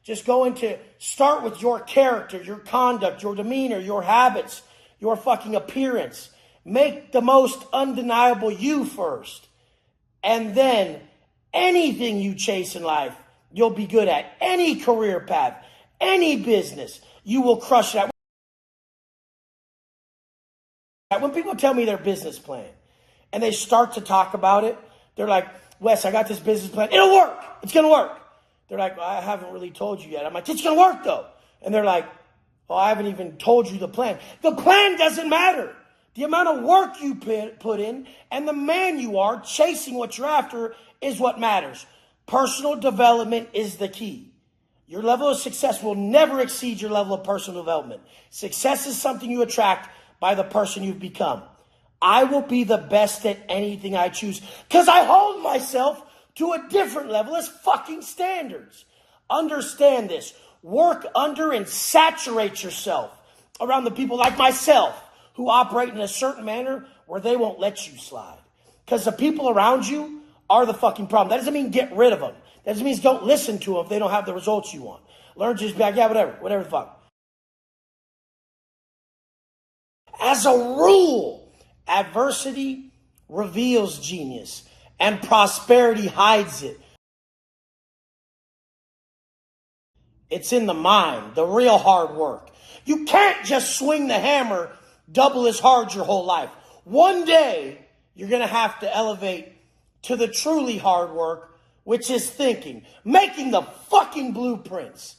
Just start with your character, your conduct, your demeanor, your habits, your fucking appearance. Make the most undeniable you first. And then anything you chase in life, you'll be good at. Any career path, any business, you will crush that. When people tell me their business plan and they start to talk about it, they're like, Wes, I got this business plan. It'll work. It's going to work. They're like, well, I haven't really told you yet. I'm like, it's going to work though. And they're like, oh, I haven't even told you the plan. The plan doesn't matter. The amount of work you put in and the man you are chasing what you're after is what matters. Personal development is the key. Your level of success will never exceed your level of personal development. Success is something you attract by the person you've become. I will be the best at anything I choose because I hold myself to a different level as fucking standards. Understand this. Work under and saturate yourself around the people like myself who operate in a certain manner where they won't let you slide. Because the people around you are the fucking problem. That doesn't mean get rid of them. That doesn't mean don't listen to them if they don't have the results you want. Learn to just be like, yeah, whatever the fuck. As a rule, adversity reveals genius and prosperity hides it. It's in the mind, the real hard work. You can't just swing the hammer double as hard your whole life. One day, you're going to have to elevate to the truly hard work, which is thinking, making the fucking blueprints.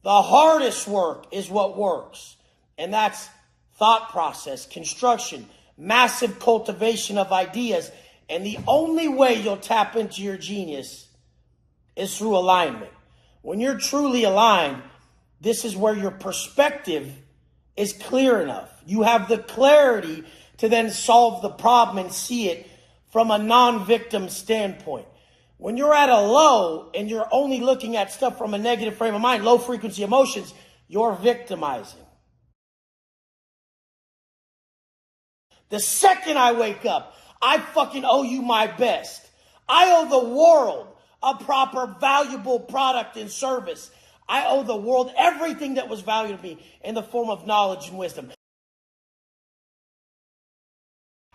The hardest work is what works. And that's thought process, construction, massive cultivation of ideas. And the only way you'll tap into your genius is through alignment. When you're truly aligned, this is where your perspective is clear enough. You have the clarity to then solve the problem and see it from a non-victim standpoint. When you're at a low and you're only looking at stuff from a negative frame of mind, low frequency emotions, you're victimizing. The second I wake up, I fucking owe you my best. I owe the world a proper, valuable product and service. I owe the world everything that was valuable to me in the form of knowledge and wisdom.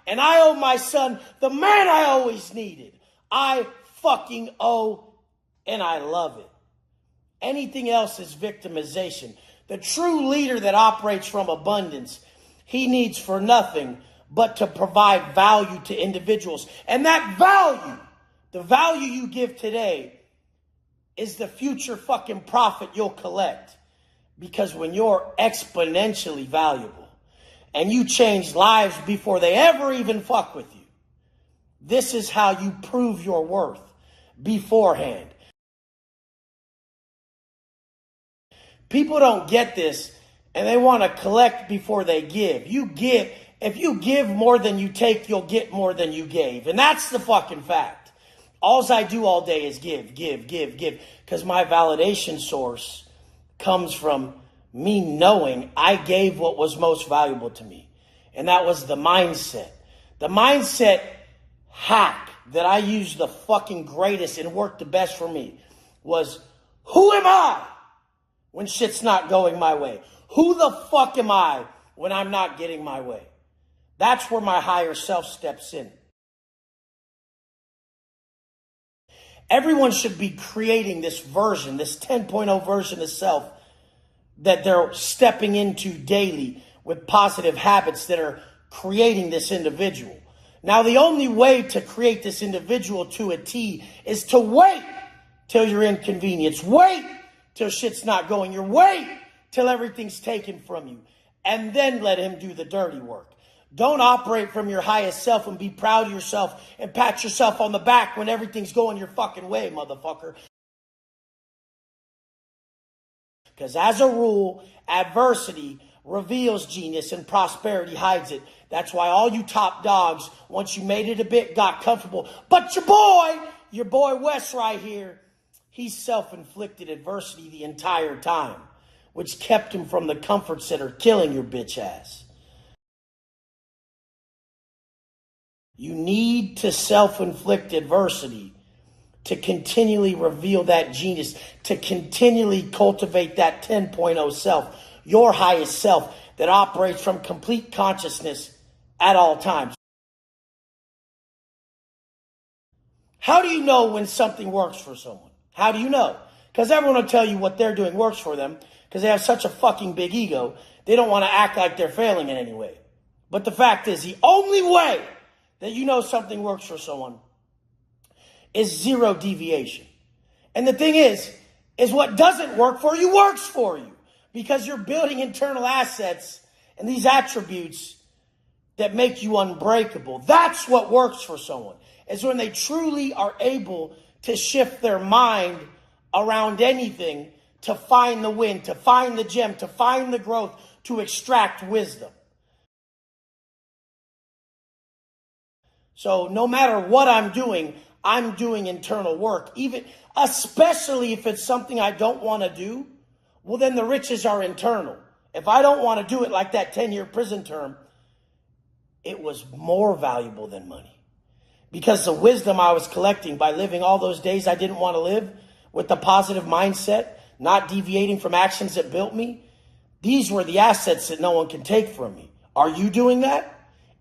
And I owe my son the man I always needed. I fucking owe, and I love it. Anything else is victimization. The true leader that operates from abundance, he needs for nothing but to provide value to individuals. And that value, the value you give today, is the future fucking profit you'll collect. Because when you're exponentially valuable and you change lives before they ever even fuck with you, this is how you prove your worth beforehand. People don't get this and they want to collect before they give. If you give more than you take, you'll get more than you gave. And that's the fucking fact. All I do all day is give. Because my validation source comes from me knowing I gave what was most valuable to me. And that was the mindset. The mindset hack that I used the fucking greatest and worked the best for me was, who am I when shit's not going my way? Who the fuck am I when I'm not getting my way? That's where my higher self steps in. Everyone should be creating this version, this 10.0 version of self that they're stepping into daily with positive habits that are creating this individual. Now, the only way to create this individual to a T is to wait till you're inconvenienced. Wait till shit's not going your way, till everything's taken from you, and then let him do the dirty work. Don't operate from your highest self and be proud of yourself and pat yourself on the back when everything's going your fucking way, motherfucker. Because as a rule, adversity reveals genius and prosperity hides it. That's why all you top dogs, once you made it a bit, got comfortable. But your boy Wes right here, he's self-inflicted adversity the entire time, which kept him from the comforts that are killing your bitch ass. You need to self-inflict adversity to continually reveal that genius, to continually cultivate that 10.0 self, your highest self that operates from complete consciousness at all times. How do you know when something works for someone? How do you know? Because everyone will tell you what they're doing works for them because they have such a fucking big ego. They don't want to act like they're failing in any way. But the fact is, the only way that you know something works for someone is zero deviation. And the thing is what doesn't work for you works for you because you're building internal assets and these attributes that make you unbreakable. That's what works for someone. Is when they truly are able to shift their mind around anything to find the win, to find the gem, to find the growth, to extract wisdom. So no matter what I'm doing internal work, even especially if it's something I don't want to do, well, then the riches are internal. If I don't want to do it, like that 10-year prison term, it was more valuable than money. Because the wisdom I was collecting by living all those days I didn't want to live with the positive mindset, not deviating from actions that built me, these were the assets that no one can take from me. Are you doing that?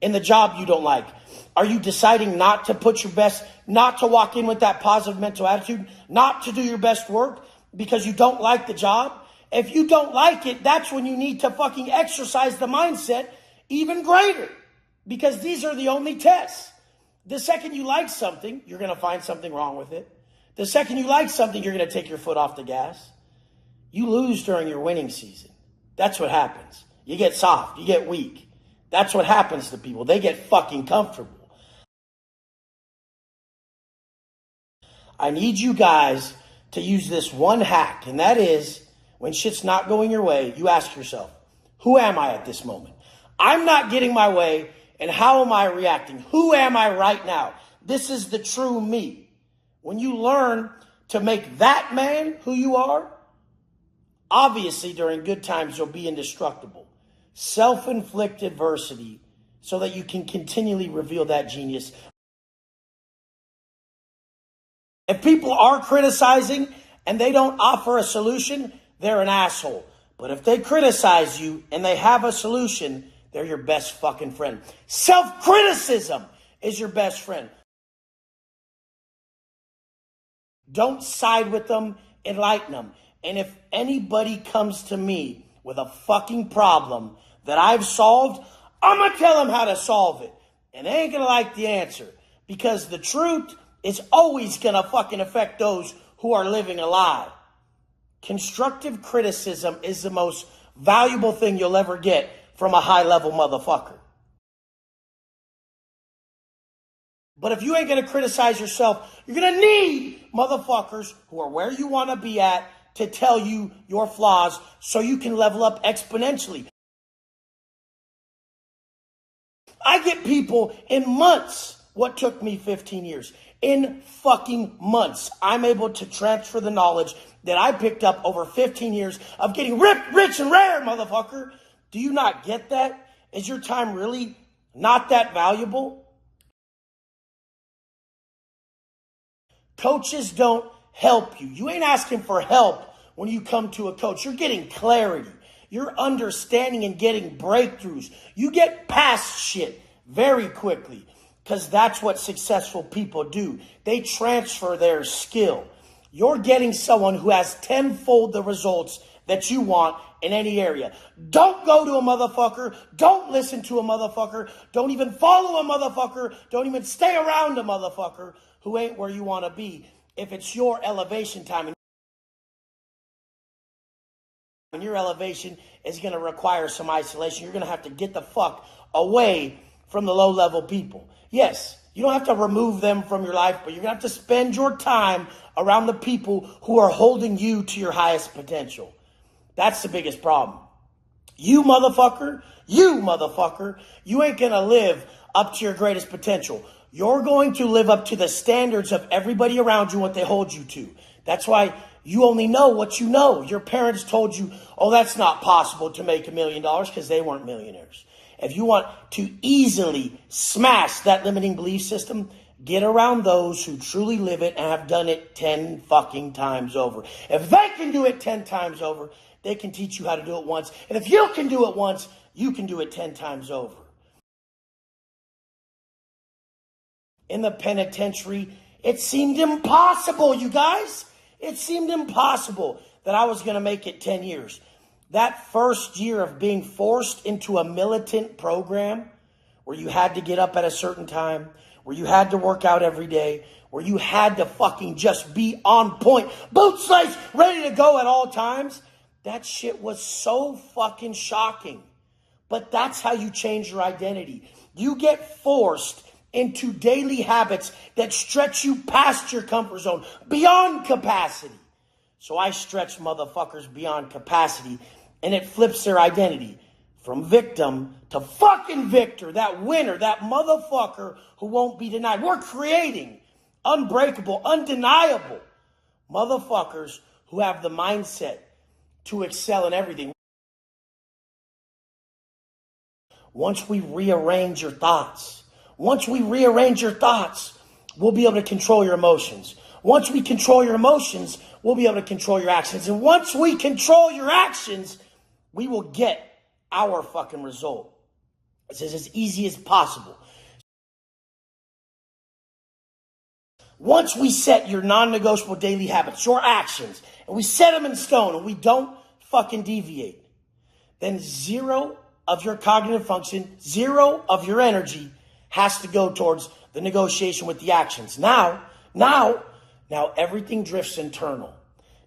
In the job you don't like? Are you deciding not to put your best, not to walk in with that positive mental attitude, not to do your best work because you don't like the job? If you don't like it, that's when you need to fucking exercise the mindset even greater. because these are the only tests. The second you like something, you're going to find something wrong with it. The second you like something, you're going to take your foot off the gas. You lose during your winning season. That's what happens. You get soft. You get weak. That's what happens to people. They get fucking comfortable. I need you guys to use this one hack, and that is when shit's not going your way, you ask yourself, who am I at this moment? I'm not getting my way, and how am I reacting? Who am I right now? This is the true me. When you learn to make that man who you are, obviously during good times you'll be indestructible. Self-inflicted adversity so that you can continually reveal that genius. If people are criticizing and they don't offer a solution, they're an asshole. But if they criticize you and they have a solution, they're your best fucking friend. Self-criticism is your best friend. Don't side with them, enlighten them. And if anybody comes to me with a fucking problem that I've solved, I'm going to tell them how to solve it. And they ain't going to like the answer. Because the truth is always going to fucking affect those who are living a lie. Constructive criticism is the most valuable thing you'll ever get from a high-level motherfucker. But if you ain't going to criticize yourself, you're going to need motherfuckers who are where you want to be at to tell you your flaws so you can level up exponentially. I get people in months what took me 15 years. In fucking months, I'm able to transfer the knowledge that I picked up over 15 years of getting ripped, rich, and rare, motherfucker. Do you not get that? Is your time really not that valuable? Coaches don't help you. You ain't asking for help when you come to a coach. You're getting clarity. You're understanding and getting breakthroughs. You get past shit very quickly because that's what successful people do. They transfer their skill. You're getting someone who has tenfold the results that you want in any area. Don't go to a motherfucker. Don't listen to a motherfucker. Don't even follow a motherfucker. Don't even stay around a motherfucker who ain't where you want to be. If it's your elevation time, and your elevation is going to require some isolation, you're going to have to get the fuck away from the low-level people. Yes, you don't have to remove them from your life, but you're going to have to spend your time around the people who are holding you to your highest potential. That's the biggest problem. You motherfucker, you ain't going to live up to your greatest potential. You're going to live up to the standards of everybody around you, what they hold you to. That's why you only know what you know. Your parents told you, oh, that's not possible to make $1 million because they weren't millionaires. If you want to easily smash that limiting belief system, get around those who truly live it and have done it 10 fucking times over. If they can do it 10 times over, they can teach you how to do it once. And if you can do it once, you can do it 10 times over. In the penitentiary, it seemed impossible, you guys. It seemed impossible that I was going to make it 10 years. That first year of being forced into a militant program where you had to get up at a certain time, where you had to work out every day, where you had to fucking just be on point, boots laced, ready to go at all times. That shit was so fucking shocking. But that's how you change your identity. You get forced into daily habits that stretch you past your comfort zone, beyond capacity. So I stretch motherfuckers beyond capacity, and it flips their identity from victim to fucking victor, that winner, that motherfucker who won't be denied. We're creating unbreakable, undeniable motherfuckers who have the mindset to excel in everything. Once we rearrange your thoughts, we'll be able to control your emotions. Once we control your emotions, we'll be able to control your actions. And once we control your actions, we will get our fucking result. It's as easy as possible. Once we set your non-negotiable daily habits, your actions, and we set them in stone and we don't fucking deviate, then 0 of your cognitive function, 0 of your energy has to go towards the negotiation with the actions. Now everything drifts internal.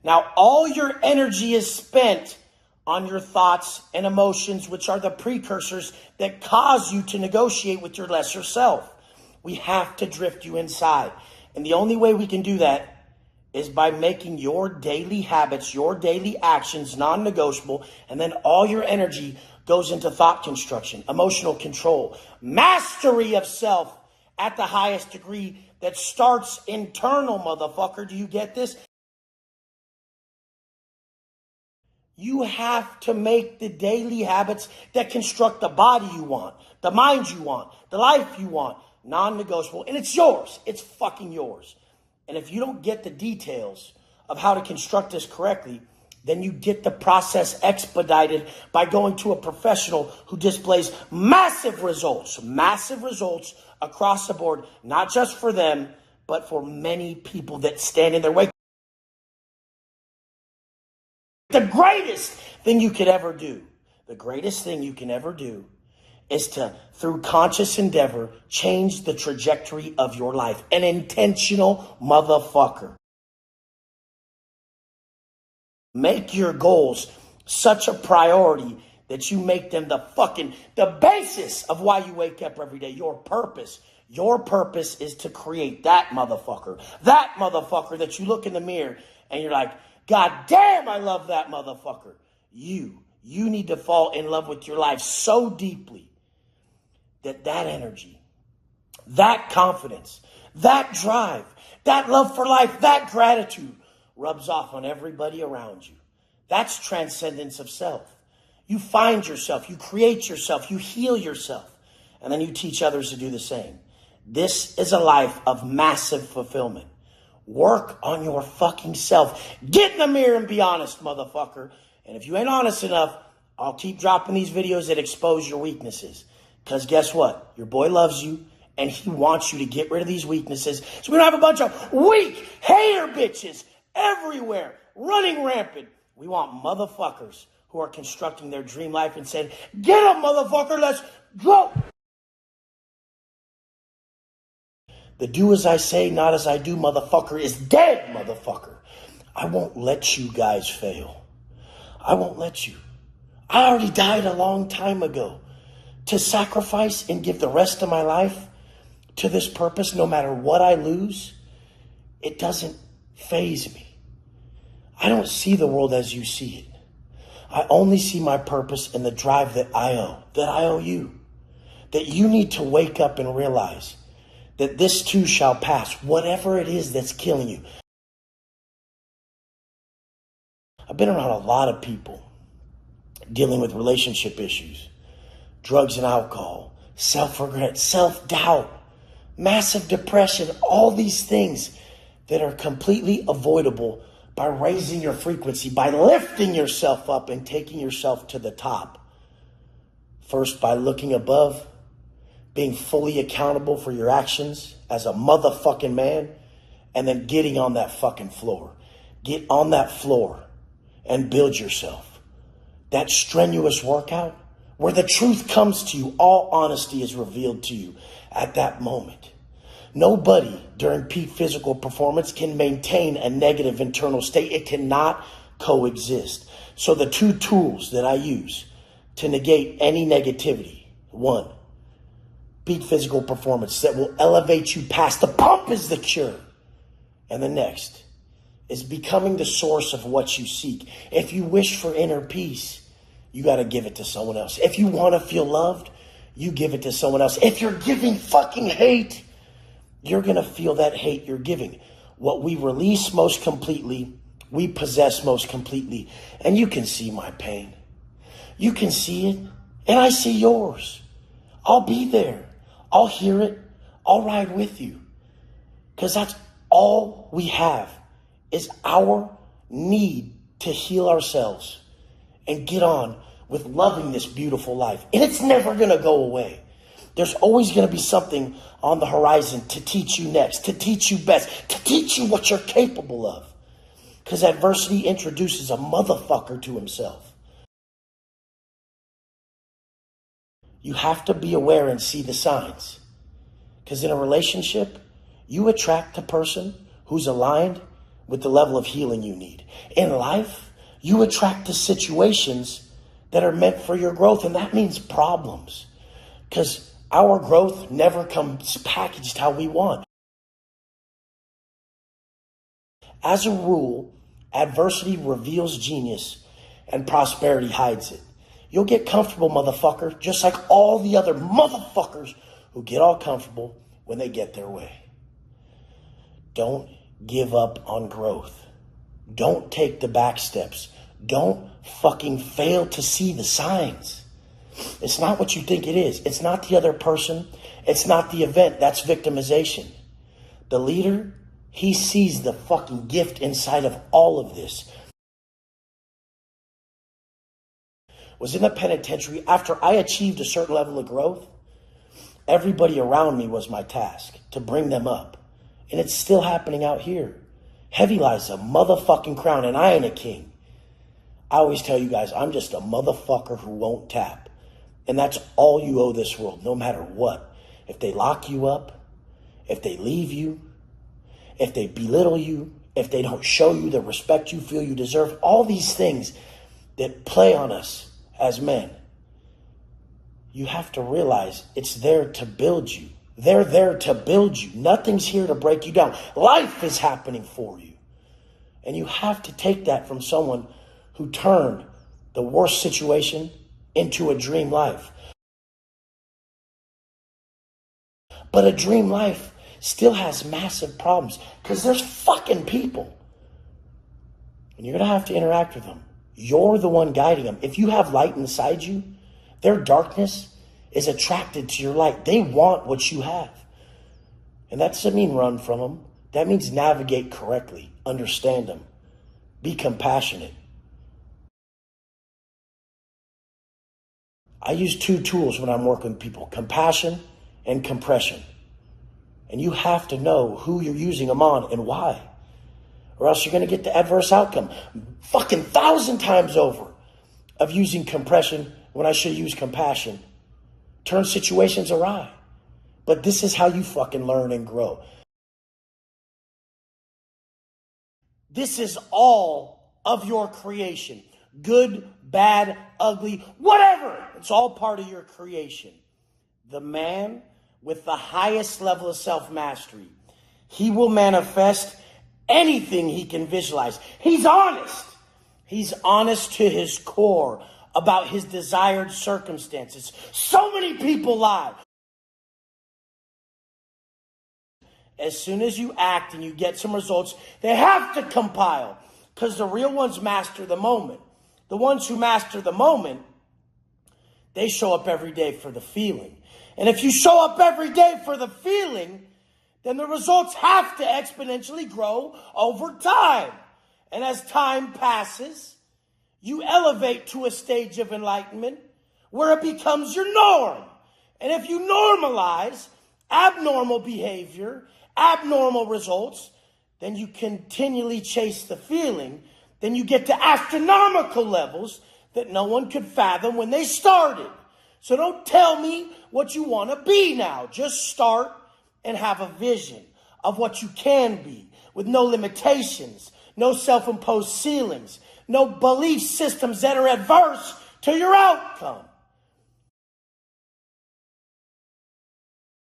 Now all your energy is spent on your thoughts and emotions, which are the precursors that cause you to negotiate with your lesser self. We have to drift you inside. And the only way we can do that is by making your daily habits, your daily actions non-negotiable, and then all your energy goes into thought construction, emotional control, mastery of self at the highest degree that starts internal, motherfucker. Do you get this? You have to make the daily habits that construct the body you want, the mind you want, the life you want, non-negotiable. And it's yours. It's fucking yours. And if you don't get the details of how to construct this correctly, then you get the process expedited by going to a professional who displays massive results across the board, not just for them, but for many people that stand in their way. The greatest thing you could ever do, is to, through conscious endeavor, change the trajectory of your life. An intentional motherfucker. Make your goals such a priority that you make them the basis of why you wake up every day. Your purpose. Your purpose is to create that motherfucker. That motherfucker that you look in the mirror and you're like, God damn, I love that motherfucker. You need to fall in love with your life so deeply that energy, that confidence, that drive, that love for life, that gratitude rubs off on everybody around you. That's transcendence of self. You find yourself, you create yourself, you heal yourself, and then you teach others to do the same. This is a life of massive fulfillment. Work on your fucking self. Get in the mirror and be honest, motherfucker. And if you ain't honest enough, I'll keep dropping these videos that expose your weaknesses. Because guess what? Your boy loves you, and he wants you to get rid of these weaknesses. So we don't have a bunch of weak hater bitches everywhere running rampant. We want motherfuckers who are constructing their dream life and saying, get up, motherfucker, let's go. The do as I say, not as I do, motherfucker, is dead, motherfucker. I won't let you guys fail. I won't let you. I already died a long time ago. To sacrifice and give the rest of my life to this purpose, no matter what I lose, it doesn't faze me. I don't see the world as you see it. I only see my purpose in the drive that I owe you. That you need to wake up and realize that this too shall pass, whatever it is that's killing you. I've been around a lot of people dealing with relationship issues, drugs and alcohol, self-regret, self-doubt, massive depression, all these things that are completely avoidable by raising your frequency, by lifting yourself up and taking yourself to the top. First, by looking above, being fully accountable for your actions as a motherfucking man, and then getting on that fucking floor. Get on that floor and build yourself. That strenuous workout where the truth comes to you, all honesty is revealed to you at that moment. Nobody during peak physical performance can maintain a negative internal state. It cannot coexist. So the two tools that I use to negate any negativity, one, peak physical performance that will elevate you past the pump is the cure. And the next is becoming the source of what you seek. If you wish for inner peace, you got to give it to someone else. If you want to feel loved, you give it to someone else. If you're giving fucking hate, you're going to feel that hate you're giving. What we release most completely, we possess most completely. And you can see my pain. You can see it, and I see yours. I'll be there. I'll hear it. I'll ride with you. Because that's all we have is our need to heal ourselves and get on with loving this beautiful life. And it's never going to go away. There's always going to be something on the horizon to teach you next, to teach you best, to teach you what you're capable of. Because adversity introduces a motherfucker to himself. You have to be aware and see the signs. Because in a relationship, you attract a person who's aligned with the level of healing you need. In life, you attract the situations that are meant for your growth, and that means problems. Because our growth never comes packaged how we want. As a rule, adversity reveals genius and prosperity hides it. You'll get comfortable, motherfucker, just like all the other motherfuckers who get all comfortable when they get their way. Don't give up on growth. Don't take the back steps. Don't fucking fail to see the signs. It's not what you think it is. It's not the other person. It's not the event. That's victimization. The leader, he sees the fucking gift inside of all of this. Was in the penitentiary. After I achieved a certain level of growth, everybody around me was my task to bring them up. And it's still happening out here. Heavy lies a motherfucking crown, and I ain't a king. I always tell you guys, I'm just a motherfucker who won't tap. And that's all you owe this world, no matter what. If they lock you up, if they leave you, if they belittle you, if they don't show you the respect you feel you deserve, all these things that play on us as men, you have to realize it's there to build you. They're there to build you. Nothing's here to break you down. Life is happening for you. And you have to take that from someone who turned the worst situation into a dream life. But a dream life still has massive problems because there's fucking people. And you're going to have to interact with them. You're the one guiding them. If you have light inside you, their darkness is attracted to your light. They want what you have. And that doesn't mean run from them. That means navigate correctly. Understand them. Be compassionate. I use two tools when I'm working with people: compassion and compression. And you have to know who you're using them on and why. Or else you're going to get the adverse outcome. Fucking 1,000 times over of using compression when I should use compassion. Turn situations awry. But this is how you fucking learn and grow. This is all of your creation. Good, bad, ugly, whatever. It's all part of your creation. The man with the highest level of self-mastery, he will manifest anything he can visualize. He's honest. He's honest to his core about his desired circumstances. So many people lie. As soon as you act and you get some results, they have to compile, because the real ones master the moment. The ones who master the moment, they show up every day for the feeling. And if you show up every day for the feeling, then the results have to exponentially grow over time. And as time passes, you elevate to a stage of enlightenment where it becomes your norm. And if you normalize abnormal behavior, abnormal results, then you continually chase the feeling. Then you get to astronomical levels that no one could fathom when they started. So don't tell me what you want to be now. Just start and have a vision of what you can be, with no limitations, no self-imposed ceilings, no belief systems that are adverse to your outcome.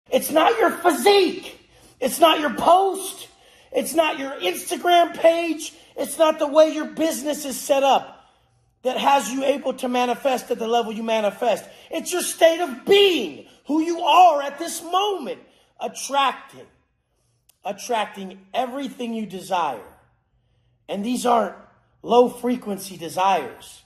It's not your physique. It's not your post. It's not your Instagram page. It's not the way your business is set up that has you able to manifest at the level you manifest. It's your state of being, who you are at this moment, attracting everything you desire. And these aren't low frequency desires.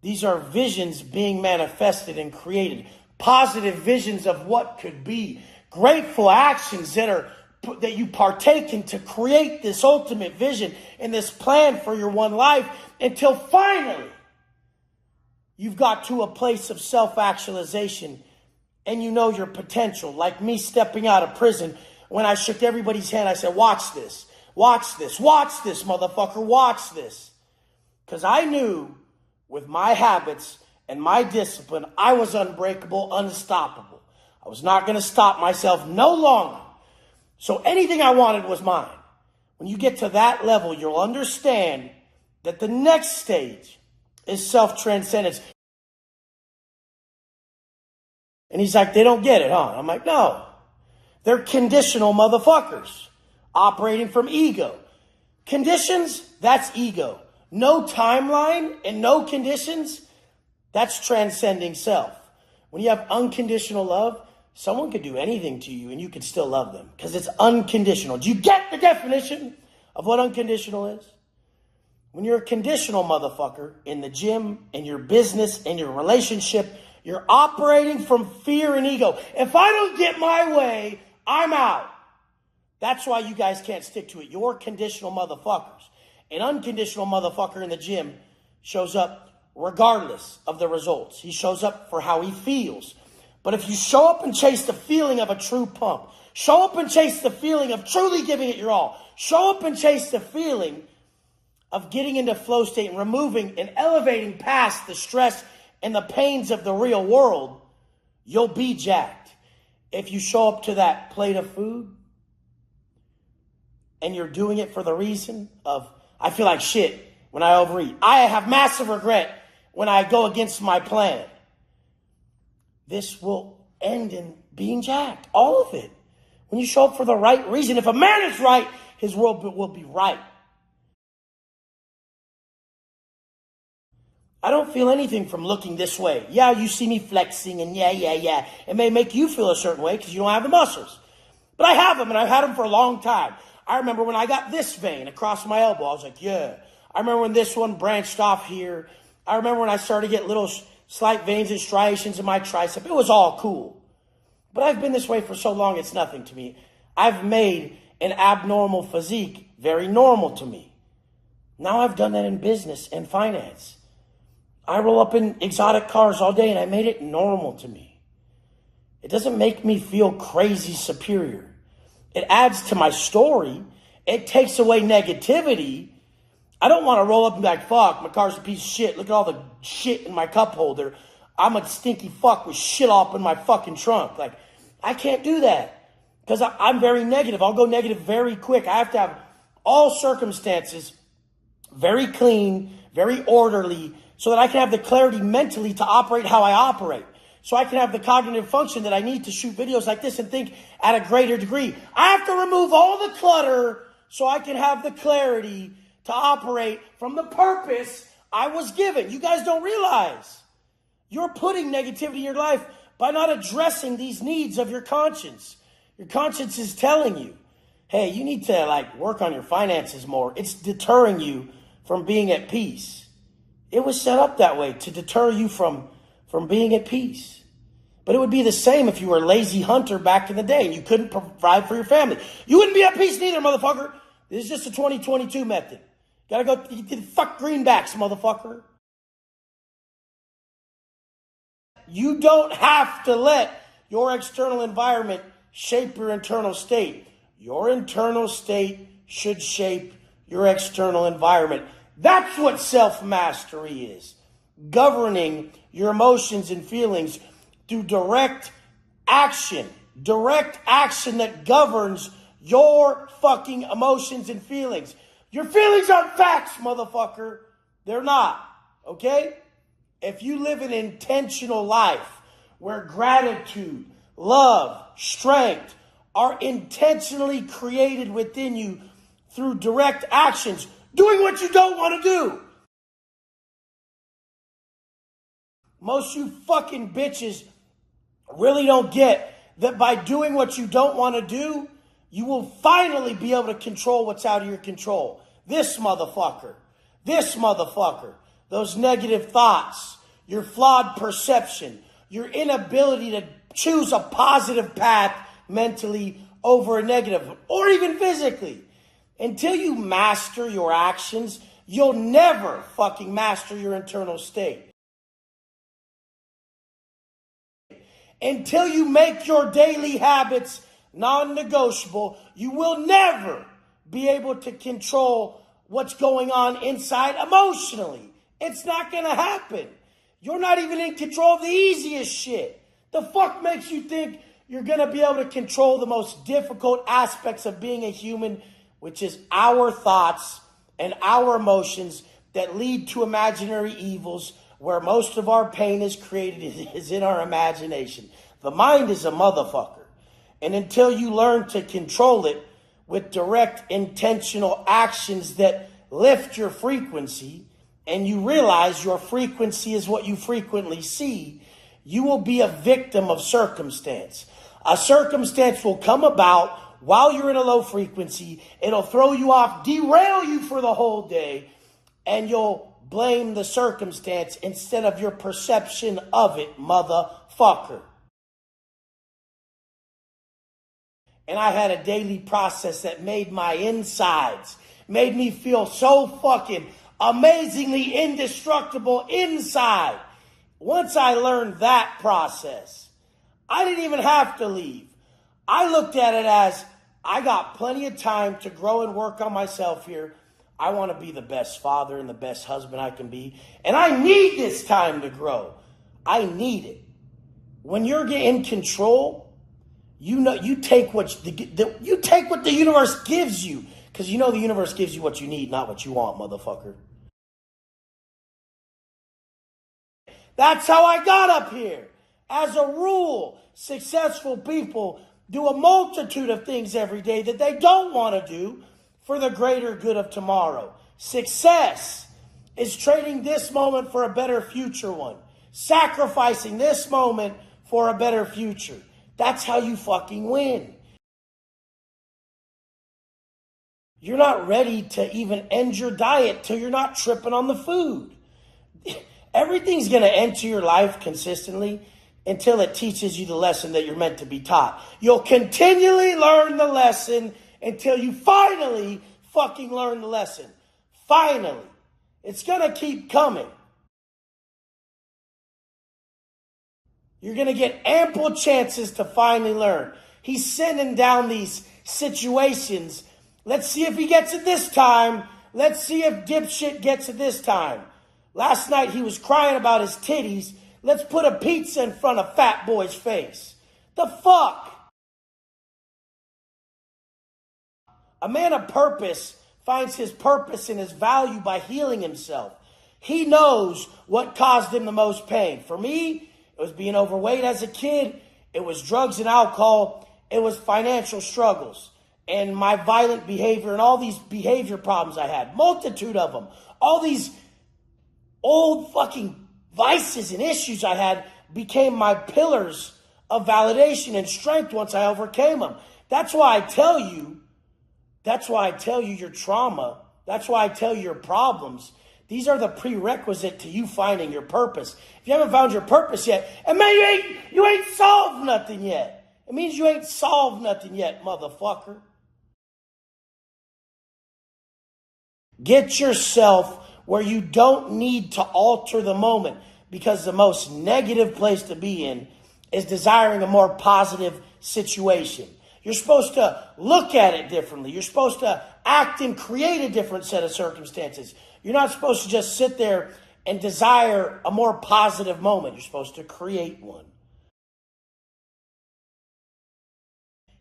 These are visions being manifested and created. Positive visions of what could be. Grateful actions that you partake in to create this ultimate vision and this plan for your one life, until finally you've got to a place of self-actualization and you know your potential. Like me stepping out of prison, when I shook everybody's hand, I said, watch this, motherfucker, watch this. Because I knew with my habits and my discipline, I was unbreakable, unstoppable. I was not going to stop myself no longer. So anything I wanted was mine. When you get to that level, you'll understand that the next stage is self-transcendence. And he's like, they don't get it, huh? I'm like, no. They're conditional motherfuckers operating from ego. Conditions, that's ego. No timeline and no conditions, that's transcending self. When you have unconditional love, someone could do anything to you and you could still love them because it's unconditional. Do you get the definition of what unconditional is? When you're a conditional motherfucker in the gym, in your business, in your relationship, you're operating from fear and ego. If I don't get my way, I'm out. That's why you guys can't stick to it. You're conditional motherfuckers. An unconditional motherfucker in the gym shows up regardless of the results. He shows up for how he feels. But if you show up and chase the feeling of a true pump, show up and chase the feeling of truly giving it your all, show up and chase the feeling of getting into flow state and removing and elevating past the stress and the pains of the real world, you'll be jacked. If you show up to that plate of food and you're doing it for the reason of, I feel like shit when I overeat. I have massive regret when I go against my plan. This will end in being jacked. All of it. When you show up for the right reason. If a man is right, his world will be right. I don't feel anything from looking this way. Yeah, you see me flexing and yeah. It may make you feel a certain way because you don't have the muscles. But I have them and I've had them for a long time. I remember when I got this vein across my elbow. I was like, yeah. I remember when this one branched off here. I remember when I started to get little slight veins and striations in my tricep. It was all cool. But I've been this way for so long, it's nothing to me. I've made an abnormal physique very normal to me. Now I've done that in business and finance. I roll up in exotic cars all day and I made it normal to me. It doesn't make me feel crazy superior. It adds to my story. It takes away negativity. I don't want to roll up and be like, fuck, my car's a piece of shit. Look at all the shit in my cup holder. I'm a stinky fuck with shit up in my fucking trunk. Like, I can't do that because I'm very negative. I'll go negative very quick. I have to have all circumstances very clean, very orderly, so that I can have the clarity mentally to operate how I operate. So I can have the cognitive function that I need to shoot videos like this and think at a greater degree. I have to remove all the clutter so I can have the clarity to operate from the purpose I was given. You guys don't realize you're putting negativity in your life by not addressing these needs of your conscience. Your conscience is telling you, hey, you need to work on your finances more. It's deterring you from being at peace. It was set up that way to deter you from being at peace. But it would be the same if you were a lazy hunter back in the day and you couldn't provide for your family. You wouldn't be at peace neither, motherfucker. This is just a 2022 method. Gotta go fuck greenbacks, motherfucker. You don't have to let your external environment shape your internal state. Your internal state should shape your external environment. That's what self-mastery is. Governing your emotions and feelings through direct action. Direct action that governs your fucking emotions and feelings. Your feelings aren't facts, motherfucker. They're not, okay? If you live an intentional life where gratitude, love, strength are intentionally created within you through direct actions, doing what you don't want to do. Most you fucking bitches really don't get that by doing what you don't want to do, you will finally be able to control what's out of your control. This motherfucker, those negative thoughts, your flawed perception, your inability to choose a positive path mentally over a negative, or even physically. Until you master your actions, you'll never fucking master your internal state. Until you make your daily habits non-negotiable, you will never be able to control what's going on inside emotionally. It's not going to happen. You're not even in control of the easiest shit. The fuck makes you think you're going to be able to control the most difficult aspects of being a human, which is our thoughts and our emotions that lead to imaginary evils, where most of our pain is created is in our imagination. The mind is a motherfucker. And until you learn to control it with direct intentional actions that lift your frequency, and you realize your frequency is what you frequently see, you will be a victim of circumstance. A circumstance will come about while you're in a low frequency. It'll throw you off, derail you for the whole day, and you'll blame the circumstance instead of your perception of it, motherfucker. And I had a daily process that made my insides, made me feel so fucking amazingly indestructible inside. Once I learned that process, I didn't even have to leave. I looked at it as, I got plenty of time to grow and work on myself here. I want to be the best father and the best husband I can be. And I need this time to grow. I need it. When you're in control, you know, you take what the universe gives you. Because you know the universe gives you what you need, not what you want, motherfucker. That's how I got up here. As a rule, successful people do a multitude of things every day that they don't want to do for the greater good of tomorrow. Success is trading this moment for a better future one. Sacrificing this moment for a better future. That's how you fucking win. You're not ready to even end your diet till you're not tripping on the food. Everything's going to enter your life consistently until it teaches you the lesson that you're meant to be taught. You'll continually learn the lesson until you finally fucking learn the lesson. Finally. It's going to keep coming. You're going to get ample chances to finally learn. He's sending down these situations. Let's see if he gets it this time. Let's see if dipshit gets it this time. Last night he was crying about his titties. Let's put a pizza in front of fat boy's face. The fuck? A man of purpose finds his purpose and his value by healing himself. He knows what caused him the most pain. For me, it was being overweight as a kid. It was drugs and alcohol. It was financial struggles and my violent behavior and all these behavior problems I had. Multitude of them. All these old fucking vices and issues I had became my pillars of validation and strength once I overcame them. That's why I tell you your trauma. That's why I tell you your problems. These are the prerequisite to you finding your purpose. If you haven't found your purpose yet, and man, you ain't solved nothing yet. It means you ain't solved nothing yet, motherfucker. Get yourself where you don't need to alter the moment, because the most negative place to be in is desiring a more positive situation. You're supposed to look at it differently. You're supposed to act and create a different set of circumstances. You're not supposed to just sit there and desire a more positive moment. You're supposed to create one.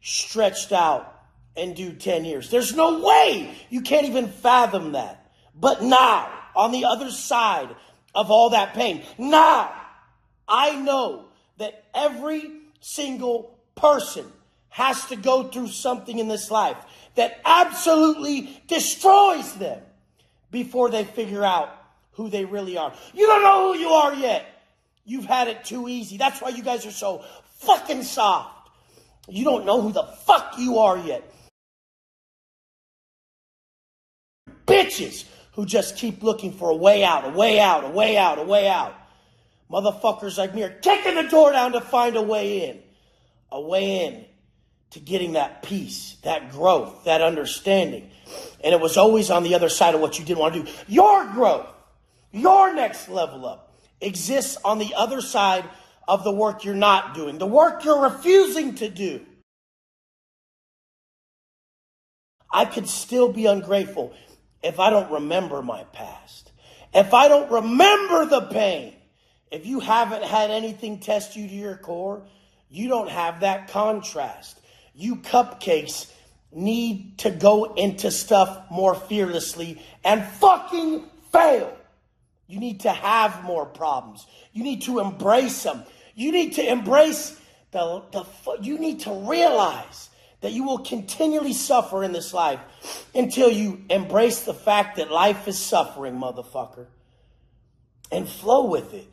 Stretched out and do 10 years. There's no way you can't even fathom that. But now, on the other side of all that pain, now I know that every single person has to go through something in this life that absolutely destroys them before they figure out who they really are. You don't know who you are yet. You've had it too easy. That's why you guys are so fucking soft. You don't know who the fuck you are yet. Bitches who just keep looking for a way out, a way out, a way out, a way out. Motherfuckers like me are kicking the door down to find a way in. A way in to getting that peace, that growth, that understanding. And it was always on the other side of what you didn't want to do. Your growth, your next level up exists on the other side of the work you're not doing, the work you're refusing to do. I could still be ungrateful if I don't remember my past. If I don't remember the pain, if you haven't had anything test you to your core, you don't have that contrast. You cupcakes need to go into stuff more fearlessly and fucking fail. You need to have more problems. You need to embrace them. You need to embrace you need to realize that you will continually suffer in this life until you embrace the fact that life is suffering, motherfucker. And flow with it.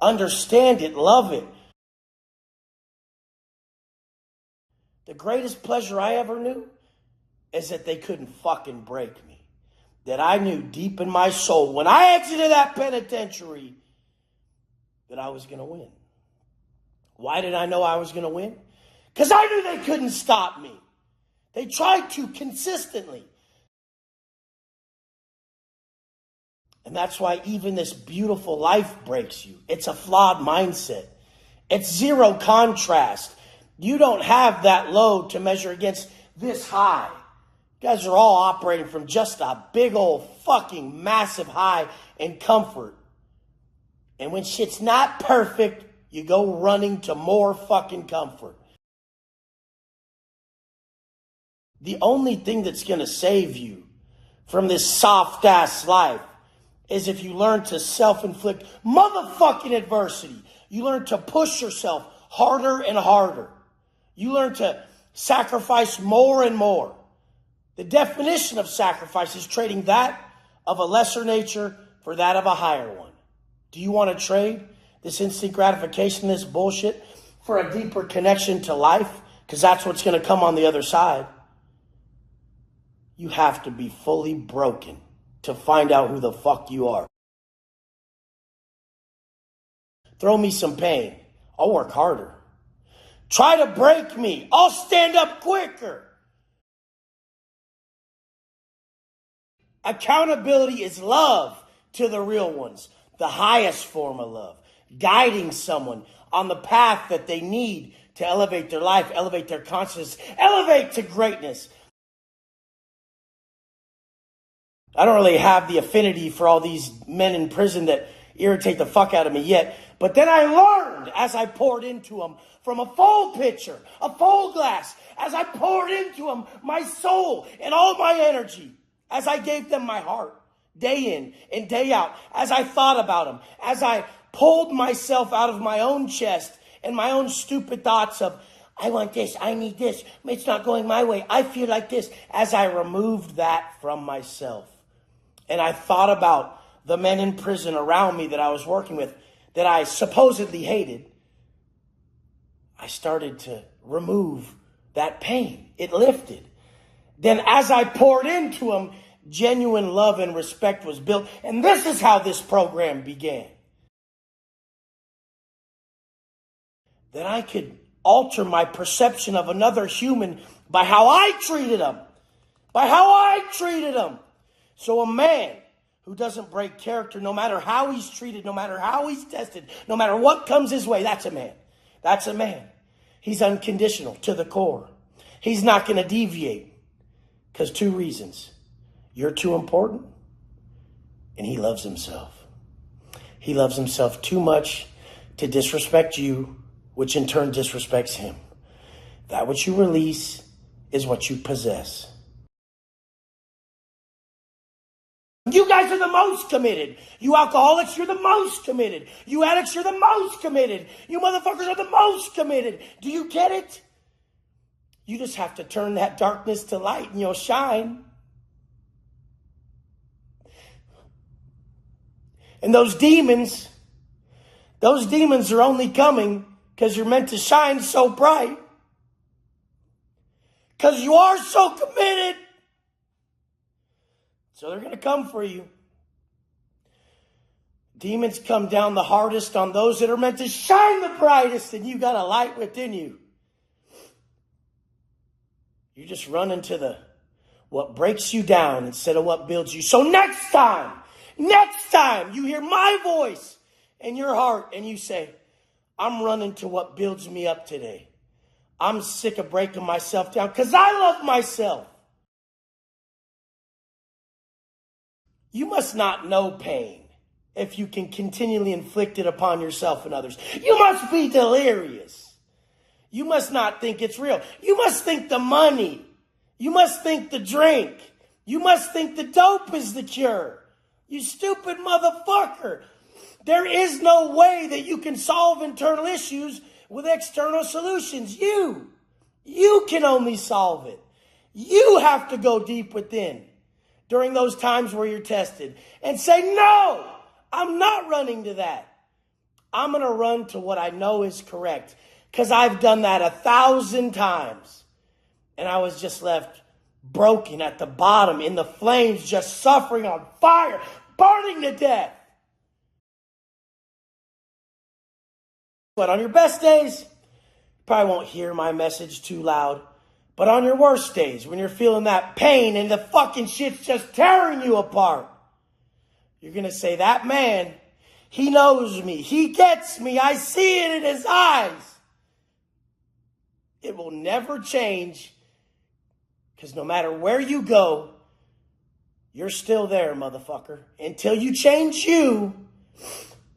Understand it. Love it. The greatest pleasure I ever knew is that they couldn't fucking break me. That I knew deep in my soul when I exited that penitentiary that I was going to win. Why did I know I was going to win? Because I knew they couldn't stop me. They tried to consistently. And that's why even this beautiful life breaks you. It's a flawed mindset. It's zero contrast. You don't have that load to measure against this high. You guys are all operating from just a big old fucking massive high in comfort. And when shit's not perfect, you go running to more fucking comfort. The only thing that's going to save you from this soft-ass life is if you learn to self-inflict motherfucking adversity. You learn to push yourself harder and harder. You learn to sacrifice more and more. The definition of sacrifice is trading that of a lesser nature for that of a higher one. Do you want to trade this instant gratification, this bullshit, for a deeper connection to life? Because that's what's going to come on the other side. You have to be fully broken to find out who the fuck you are. Throw me some pain. I'll work harder. Try to break me. I'll stand up quicker. Accountability is love to the real ones. The highest form of love. Guiding someone on the path that they need to elevate their life, elevate their consciousness, elevate to greatness. I don't really have the affinity for all these men in prison that irritate the fuck out of me yet. But then I learned as I poured into them from a full pitcher, a full glass, as I poured into them my soul and all my energy, as I gave them my heart, day in and day out, as I thought about them, as I pulled myself out of my own chest and my own stupid thoughts of, I want this, I need this, it's not going my way, I feel like this, as I removed that from myself. And I thought about the men in prison around me that I was working with, that I supposedly hated. I started to remove that pain. It lifted. Then as I poured into them, genuine love and respect was built. And this is how this program began. That I could alter my perception of another human by how I treated them. By how I treated them. So a man who doesn't break character, no matter how he's treated, no matter how he's tested, no matter what comes his way, that's a man. That's a man. He's unconditional to the core. He's not going to deviate. Because two reasons. You're too important, and he loves himself. He loves himself too much to disrespect you, which in turn disrespects him. That which you release is what you possess. You guys are the most committed. You alcoholics, you're the most committed. You addicts, you're the most committed. You motherfuckers are the most committed. Do you get it? You just have to turn that darkness to light and you'll shine. And those demons are only coming because you're meant to shine so bright. Because you are so committed. So they're going to come for you. Demons come down the hardest on those that are meant to shine the brightest, and you got a light within you. You just run into what breaks you down instead of what builds you. So next time you hear my voice in your heart and you say, I'm running to what builds me up today. I'm sick of breaking myself down because I love myself. You must not know pain if you can continually inflict it upon yourself and others. You must be delirious. You must not think it's real. You must think the money. You must think the drink. You must think the dope is the cure. You stupid motherfucker. There is no way that you can solve internal issues with external solutions. You can only solve it. You have to go deep within during those times where you're tested and say, no, I'm not running to that. I'm going to run to what I know is correct, because I've done that 1,000 times. And I was just left broken at the bottom in the flames, just suffering on fire, burning to death. But on your best days, you probably won't hear my message too loud. But on your worst days, when you're feeling that pain and the fucking shit's just tearing you apart, you're going to say, that man, he knows me. He gets me. I see it in his eyes. It will never change, because no matter where you go, you're still there, motherfucker. Until you change you,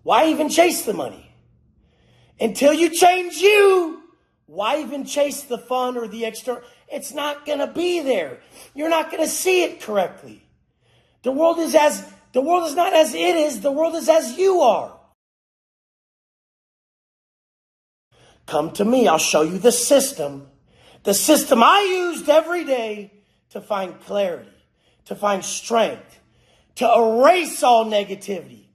why even chase the money? Until you change you, why even chase the fun or the external? It's not going to be there. You're not going to see it correctly. The world is not as it is. The world is as you are. Come to me. I'll show you the system. The system I used every day to find clarity, to find strength, to erase all negativity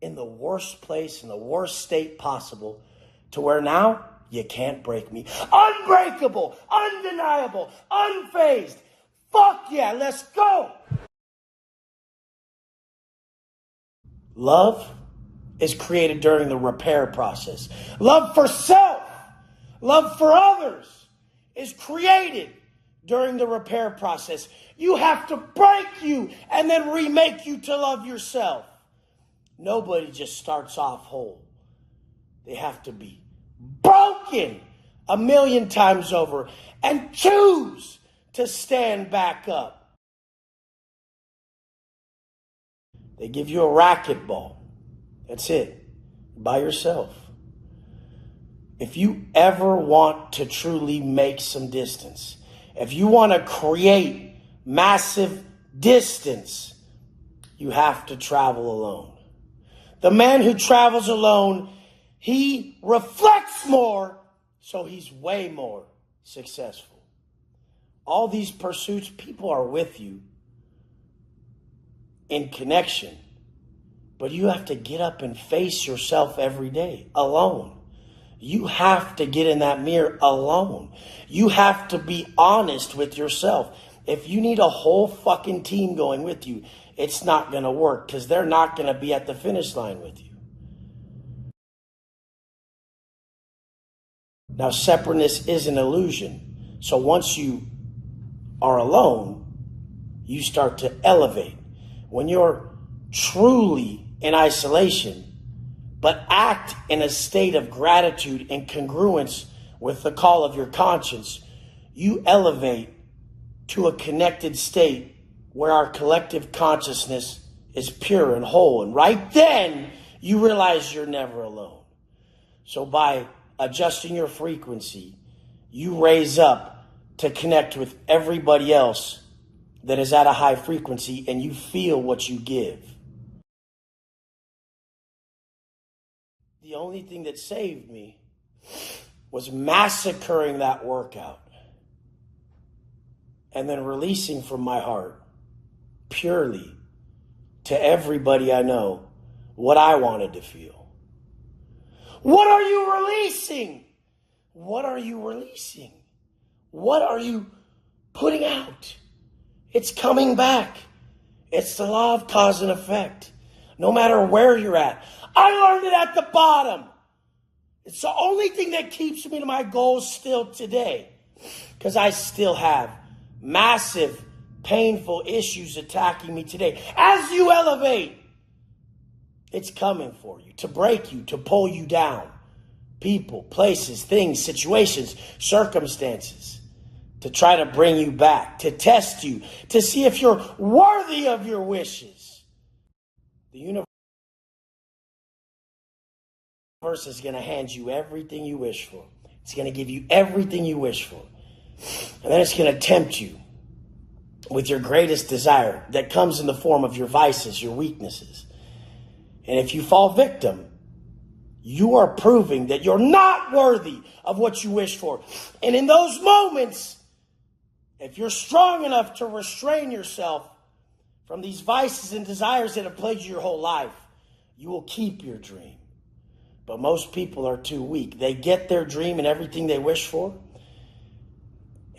in the worst place, in the worst state possible, to where now you can't break me. Unbreakable, undeniable, unfazed. Fuck yeah, let's go. Love is created during the repair process. Love for self, love for others is created during the repair process. You have to break you and then remake you to love yourself. Nobody just starts off whole. They have to be broken 1,000,000 times over and choose to stand back up. They give you a racquetball. That's it. By yourself. If you ever want to truly make some distance, if you want to create massive distance, you have to travel alone. The man who travels alone, he reflects more, so he's way more successful. All these pursuits, people are with you in connection, but you have to get up and face yourself every day alone. You have to get in that mirror alone. You have to be honest with yourself. If you need a whole fucking team going with you, it's not going to work, because they're not going to be at the finish line with you. Now, separateness is an illusion. So once you are alone, you start to elevate. When you're truly in isolation, but act in a state of gratitude and congruence with the call of your conscience, you elevate to a connected state where our collective consciousness is pure and whole. And right then, you realize you're never alone. So by adjusting your frequency, you raise up to connect with everybody else that is at a high frequency, and you feel what you give. The only thing that saved me was massacring that workout and then releasing from my heart purely to everybody I know what I wanted to feel. What are you releasing? What are you releasing? What are you putting out? It's coming back. It's the law of cause and effect. No matter where you're at. I learned it at the bottom. It's the only thing that keeps me to my goals still today. Because I still have massive, painful issues attacking me today. As you elevate, it's coming for you, to break you, to pull you down. People, places, things, situations, circumstances. To try to bring you back, to test you, to see if you're worthy of your wishes. The universe universe is going to hand you everything you wish for. It's going to give you everything you wish for. And then it's going to tempt you with your greatest desire that comes in the form of your vices, your weaknesses. And if you fall victim, you are proving that you're not worthy of what you wish for. And in those moments, if you're strong enough to restrain yourself from these vices and desires that have plagued you your whole life, you will keep your dream. But most people are too weak. They get their dream and everything they wish for,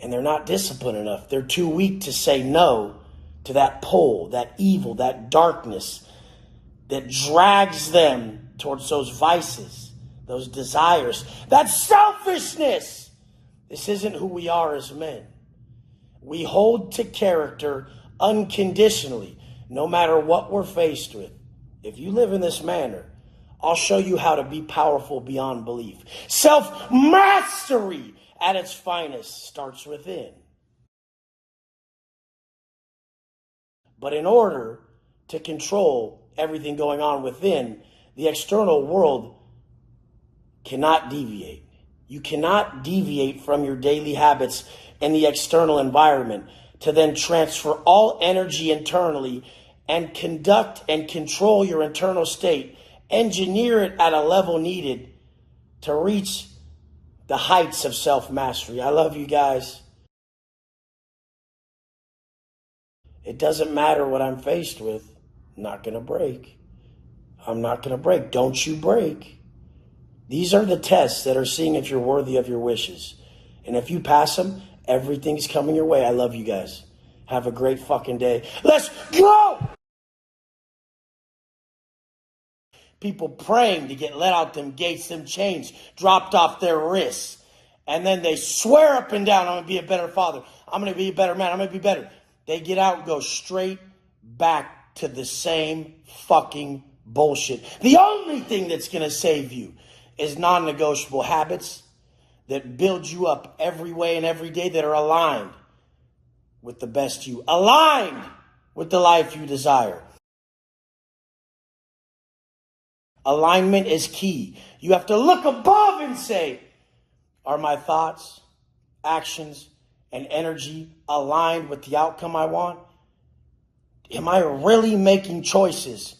and they're not disciplined enough. They're too weak to say no to that pull, that evil, that darkness that drags them towards those vices, those desires, that selfishness. This isn't who we are as men. We hold to character unconditionally, no matter what we're faced with. If you live in this manner, I'll show you how to be powerful beyond belief. Self-mastery at its finest starts within. But in order to control everything going on within, the external world cannot deviate. You cannot deviate from your daily habits and the external environment to then transfer all energy internally and conduct and control your internal state. Engineer it at a level needed to reach the heights of self-mastery. I love you guys. It doesn't matter what I'm faced with. I'm not going to break. I'm not going to break. Don't you break. These are the tests that are seeing if you're worthy of your wishes. And if you pass them, everything's coming your way. I love you guys. Have a great fucking day. Let's go! People praying to get let out them gates, them chains dropped off their wrists. And then they swear up and down, I'm going to be a better father. I'm going to be a better man. I'm going to be better. They get out and go straight back to the same fucking bullshit. The only thing that's going to save you is non-negotiable habits that build you up every way and every day, that are aligned with the best you, aligned with the life you desire. Alignment is key. You have to look above and say, are my thoughts, actions, and energy aligned with the outcome I want? Am I really making choices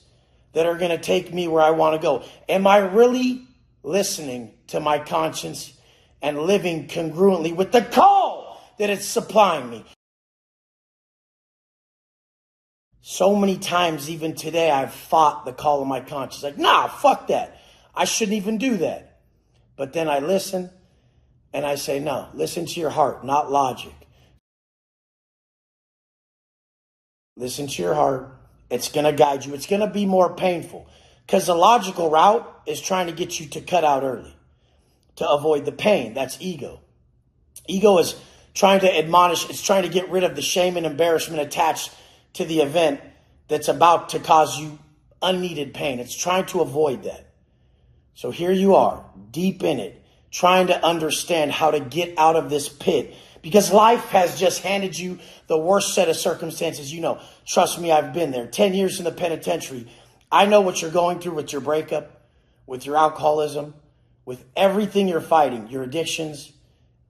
that are going to take me where I want to go? Am I really listening to my conscience and living congruently with the call that it's supplying me? So many times, even today, I've fought the call of my conscience. Like, nah, fuck that. I shouldn't even do that. But then I listen and I say, no, listen to your heart, not logic. Listen to your heart. It's going to guide you. It's going to be more painful because the logical route is trying to get you to cut out early to avoid the pain. That's ego. Ego is trying to admonish. It's trying to get rid of the shame and embarrassment attached to the event that's about to cause you unneeded pain. It's trying to avoid that. So here you are, deep in it, trying to understand how to get out of this pit, because life has just handed you the worst set of circumstances. You know, trust me, I've been there. 10 years in the penitentiary. I know what you're going through with your breakup, with your alcoholism, with everything you're fighting, your addictions,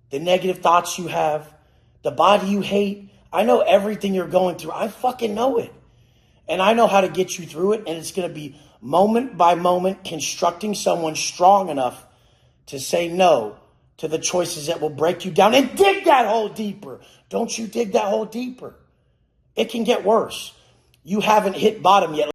the negative thoughts you have, the body you hate. I know everything you're going through. I fucking know it. And I know how to get you through it. And it's going to be moment by moment constructing someone strong enough to say no to the choices that will break you down and dig that hole deeper. Don't you dig that hole deeper. It can get worse. You haven't hit bottom yet.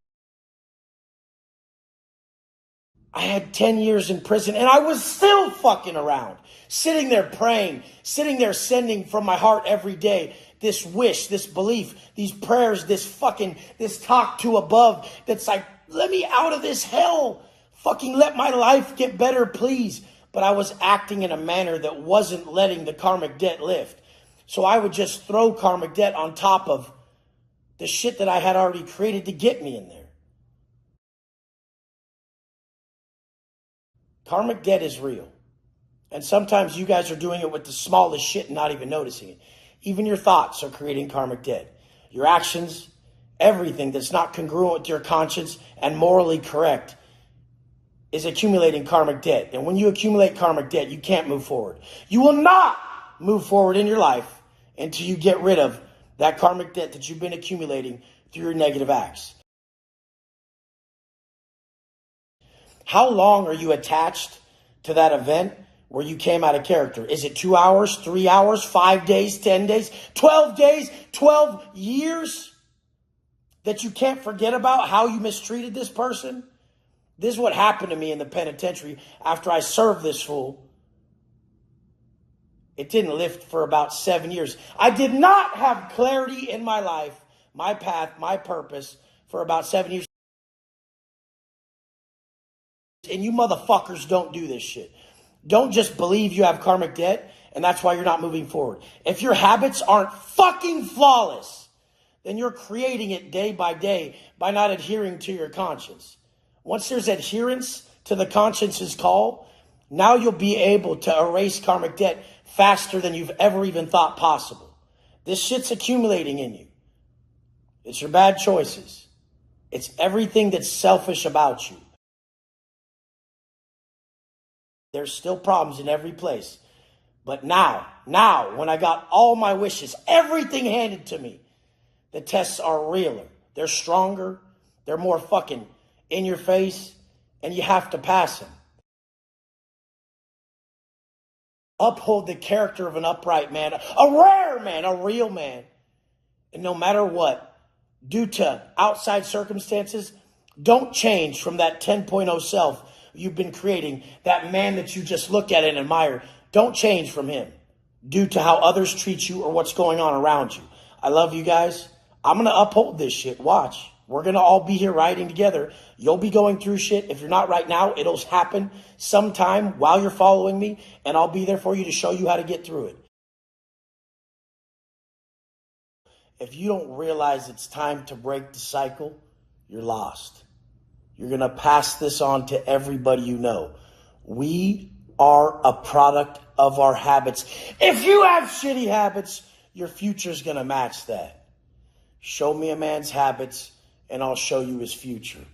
I had 10 years in prison and I was still fucking around, sitting there praying, sitting there sending from my heart every day this wish, this belief, these prayers, this talk to above that's like, let me out of this hell. Fucking let my life get better, please. But I was acting in a manner that wasn't letting the karmic debt lift. So I would just throw karmic debt on top of the shit that I had already created to get me in there. Karmic debt is real. And sometimes you guys are doing it with the smallest shit and not even noticing it. Even your thoughts are creating karmic debt. Your actions, everything that's not congruent with your conscience and morally correct is accumulating karmic debt. And when you accumulate karmic debt, you can't move forward. You will not move forward in your life until you get rid of that karmic debt that you've been accumulating through your negative acts. How long are you attached to that event where you came out of character? Is it 2 hours, 3 hours, 5 days, 10 days, 12 days, 12 years that you can't forget about how you mistreated this person? This is what happened to me in the penitentiary after I served this fool. It didn't lift for about 7 years. I did not have clarity in my life, my path, my purpose for about 7 years. And you motherfuckers don't do this shit. Don't just believe you have karmic debt and that's why you're not moving forward. If your habits aren't fucking flawless, then you're creating it day by day by not adhering to your conscience. Once there's adherence to the conscience's call, now you'll be able to erase karmic debt faster than you've ever even thought possible. This shit's accumulating in you. It's your bad choices. It's everything that's selfish about you. There's still problems in every place. But now, when I got all my wishes, everything handed to me, the tests are realer. They're stronger. They're more fucking in your face, and you have to pass them. Uphold the character of an upright man, a rare man, a real man. And no matter what, due to outside circumstances, don't change from that 10.0 self you've been creating, that man that you just look at and admire. Don't change from him due to how others treat you or what's going on around you. I love you guys. I'm going to uphold this shit. Watch. We're going to all be here riding together. You'll be going through shit. If you're not right now, it'll happen sometime while you're following me, and I'll be there for you to show you how to get through it. If you don't realize it's time to break the cycle, you're lost. You're going to pass this on to everybody you know. We are a product of our habits. If you have shitty habits, your future's going to match that. Show me a man's habits, and I'll show you his future.